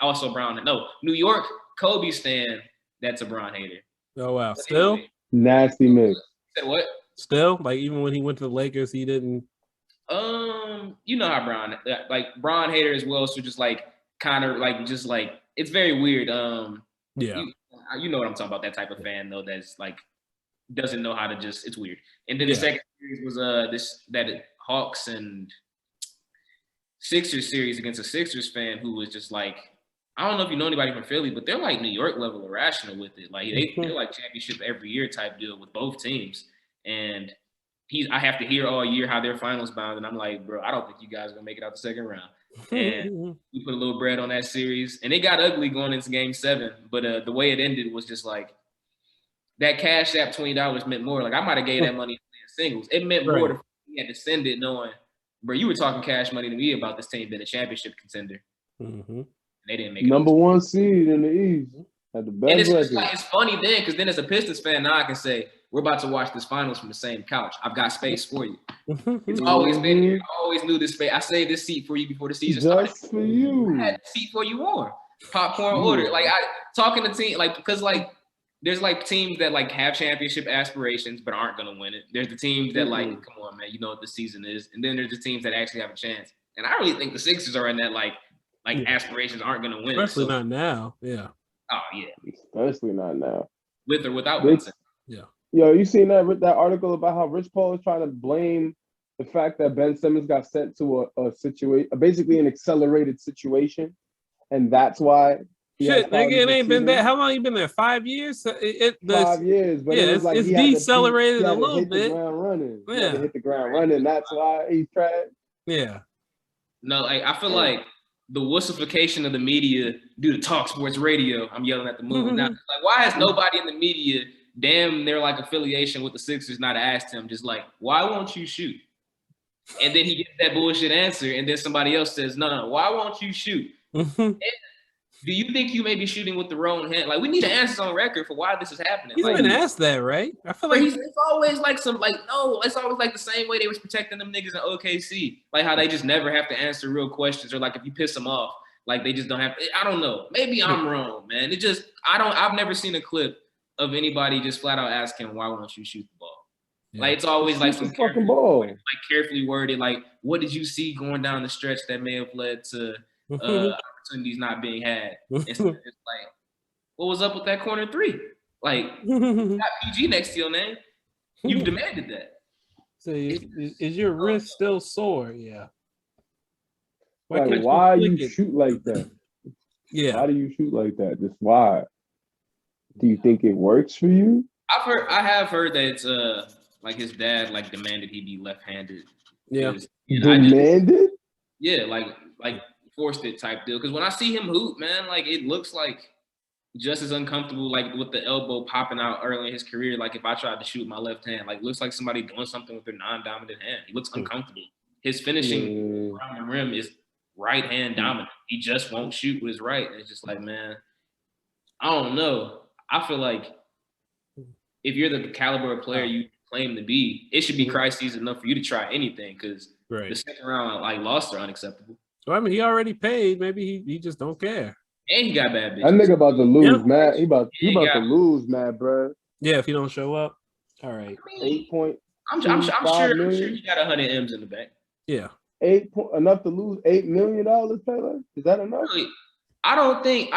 also Brown. No, New York Kobe stan that's a Brown hater. Oh wow, but still anyway, nasty mix. Said what? Still, even when he went to the Lakers, he didn't. You know how Brown hater as well. So just it's very weird. Yeah. You know what I'm talking about? That type of fan though, that's doesn't know how to just. It's weird. And then the second series was that Hawks and Sixers series against a Sixers fan who was just I don't know if you know anybody from Philly, but they're New York level irrational with it. They're championship every year type deal with both teams. And I have to hear all year how they're finals bound, and I'm like, bro, I don't think you guys are gonna make it out the second round. And we put a little bread on that series, and it got ugly going into Game 7. But the way it ended was just that Cash App $20 meant more. I might have gave that money in singles. It meant more to me had to send it, knowing, bro, you were talking cash money to me about this team being a championship contender. Mm-hmm. They didn't make it. Number 1 seed in the East. Had the best record. It's funny then, because then as a Pistons fan, now I can say, we're about to watch this finals from the same couch. I've got space for you. It's always been here. I always knew this space. I saved this seat for you before the season started. Just for you. I had the seat for you warm. Popcorn order. Talking to team, because there's teams that have championship aspirations but aren't gonna win it. There's the teams that come on, man, you know what the season is. And then there's the teams that actually have a chance. And I really think the Sixers are in that aspirations aren't gonna win. Especially not now. Yeah. Oh yeah. Especially not now. With or without Vincent. Yeah. Yo, you seen that article about how Rich Paul is trying to blame the fact that Ben Simmons got sent to a situation, basically an accelerated situation, and that's why. Shit, nigga, it ain't been that. How long you been there? 5 years? 5 years, but it's decelerated a little bit. He had to hit the ground running. That's why he's trash. Yeah. No, I feel like the wussification of the media due to Talk Sports Radio. I'm yelling at the moon now. Why has nobody in the media? Damn, their affiliation with the Sixers not asked him, just why won't you shoot? And then he gets that bullshit answer, and then somebody else says, no, why won't you shoot? Do you think you may be shooting with the wrong hand? We need an answer on record for why this is happening. He's been asked that, right? I feel like it's always it's always the same way they was protecting them niggas in OKC. How they just never have to answer real questions, or if you piss them off, they just don't have to. I don't know. Maybe I'm wrong, man. I've never seen a clip of anybody just flat out asking, why won't you shoot the ball? Yeah. Like it's always like Shoot some the fucking ball. carefully worded. Like, what did you see going down the stretch that may have led to opportunities not being had? Instead of just like, what was up with that corner three? Like, got PG next to your name. You've demanded that. So is your wrist still sore? Yeah. Like, why you flick it? shoot like that? Yeah. Why do you shoot like that? Just why? Do you think it works for you? I have heard that it's like his dad like demanded he be left-handed. Yeah. Demanded? Yeah, like forced it type deal. Because when I see him hoop, man, like it looks like just as uncomfortable, like with the elbow popping out early in his career. Like if I tried to shoot my left hand, like looks like somebody doing something with their non-dominant hand. He looks uncomfortable. His finishing around the rim is right hand dominant. He just won't shoot with his right. And it's just like, man, I don't know. I feel like if you're the caliber of player you claim to be, it should be crises enough for you to try anything because the second round like losses are unacceptable. Well, I mean, he already paid. Maybe he just don't care. And he got bad bitches. That nigga about to lose, Yeah. man. He about to lose, man, bro. Yeah, if he don't show up. All right. 8.2 I'm sure million. he got 100 M's in the bank. Yeah. Enough to lose $8 million, Taylor? Is that enough? Really, I don't think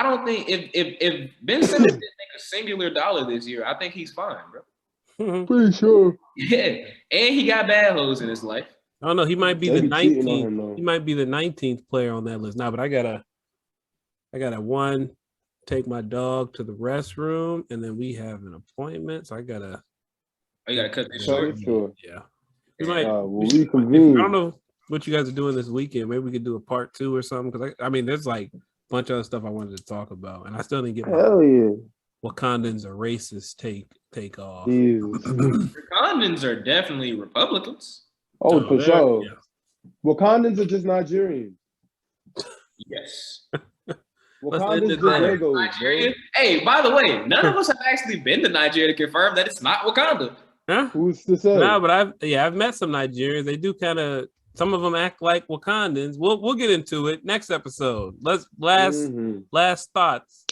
if Ben Simmons didn't make a singular dollar this year, I think he's fine, bro. Pretty sure. Yeah, and he got bad hoes in his life. I don't know. He might be They the be cheating on 19th. him, though. He might be the 19th player on that list. Now, but I gotta take my dog to the restroom, and then we have an appointment. So I gotta. Oh, you gotta cut this short. Sure. Yeah. We might. We'll reconvene. I don't know what you guys are doing this weekend. Maybe we could do a part 2 or something. Because I mean, there's like a bunch of other stuff I wanted to talk about, and I still didn't get my Hell yeah. Wakandans are racist take off. Wakandans are definitely Republicans. Oh, for sure. Yeah. Wakandans are just Nigerians. Yes. Wakandans just Legos, Nigeria. Hey, by the way, none of us have actually been to Nigeria to confirm that it's not Wakanda. Huh? Who's to say? No, but I've met some Nigerians. They do kind of. Some of them act like Wakandans. We'll get into it next episode. Last thoughts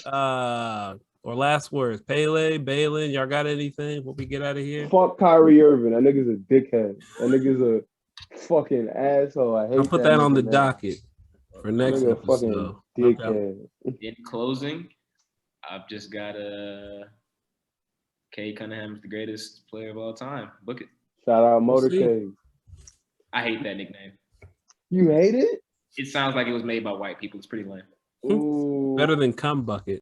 or last words. Pele, Balin, y'all got anything before we get out of here? Fuck Kyrie Irving. That nigga's a dickhead. That nigga's a fucking asshole. I hate I'll put that on the man. docket for next Nigga episode. fucking dickhead. In closing, I've just got Kay Cunningham is the greatest player of all time. Book it. Shout out Motorcade. I hate that nickname. You hate it? It sounds like it was made by white people. It's pretty lame. Ooh. Better than cum bucket.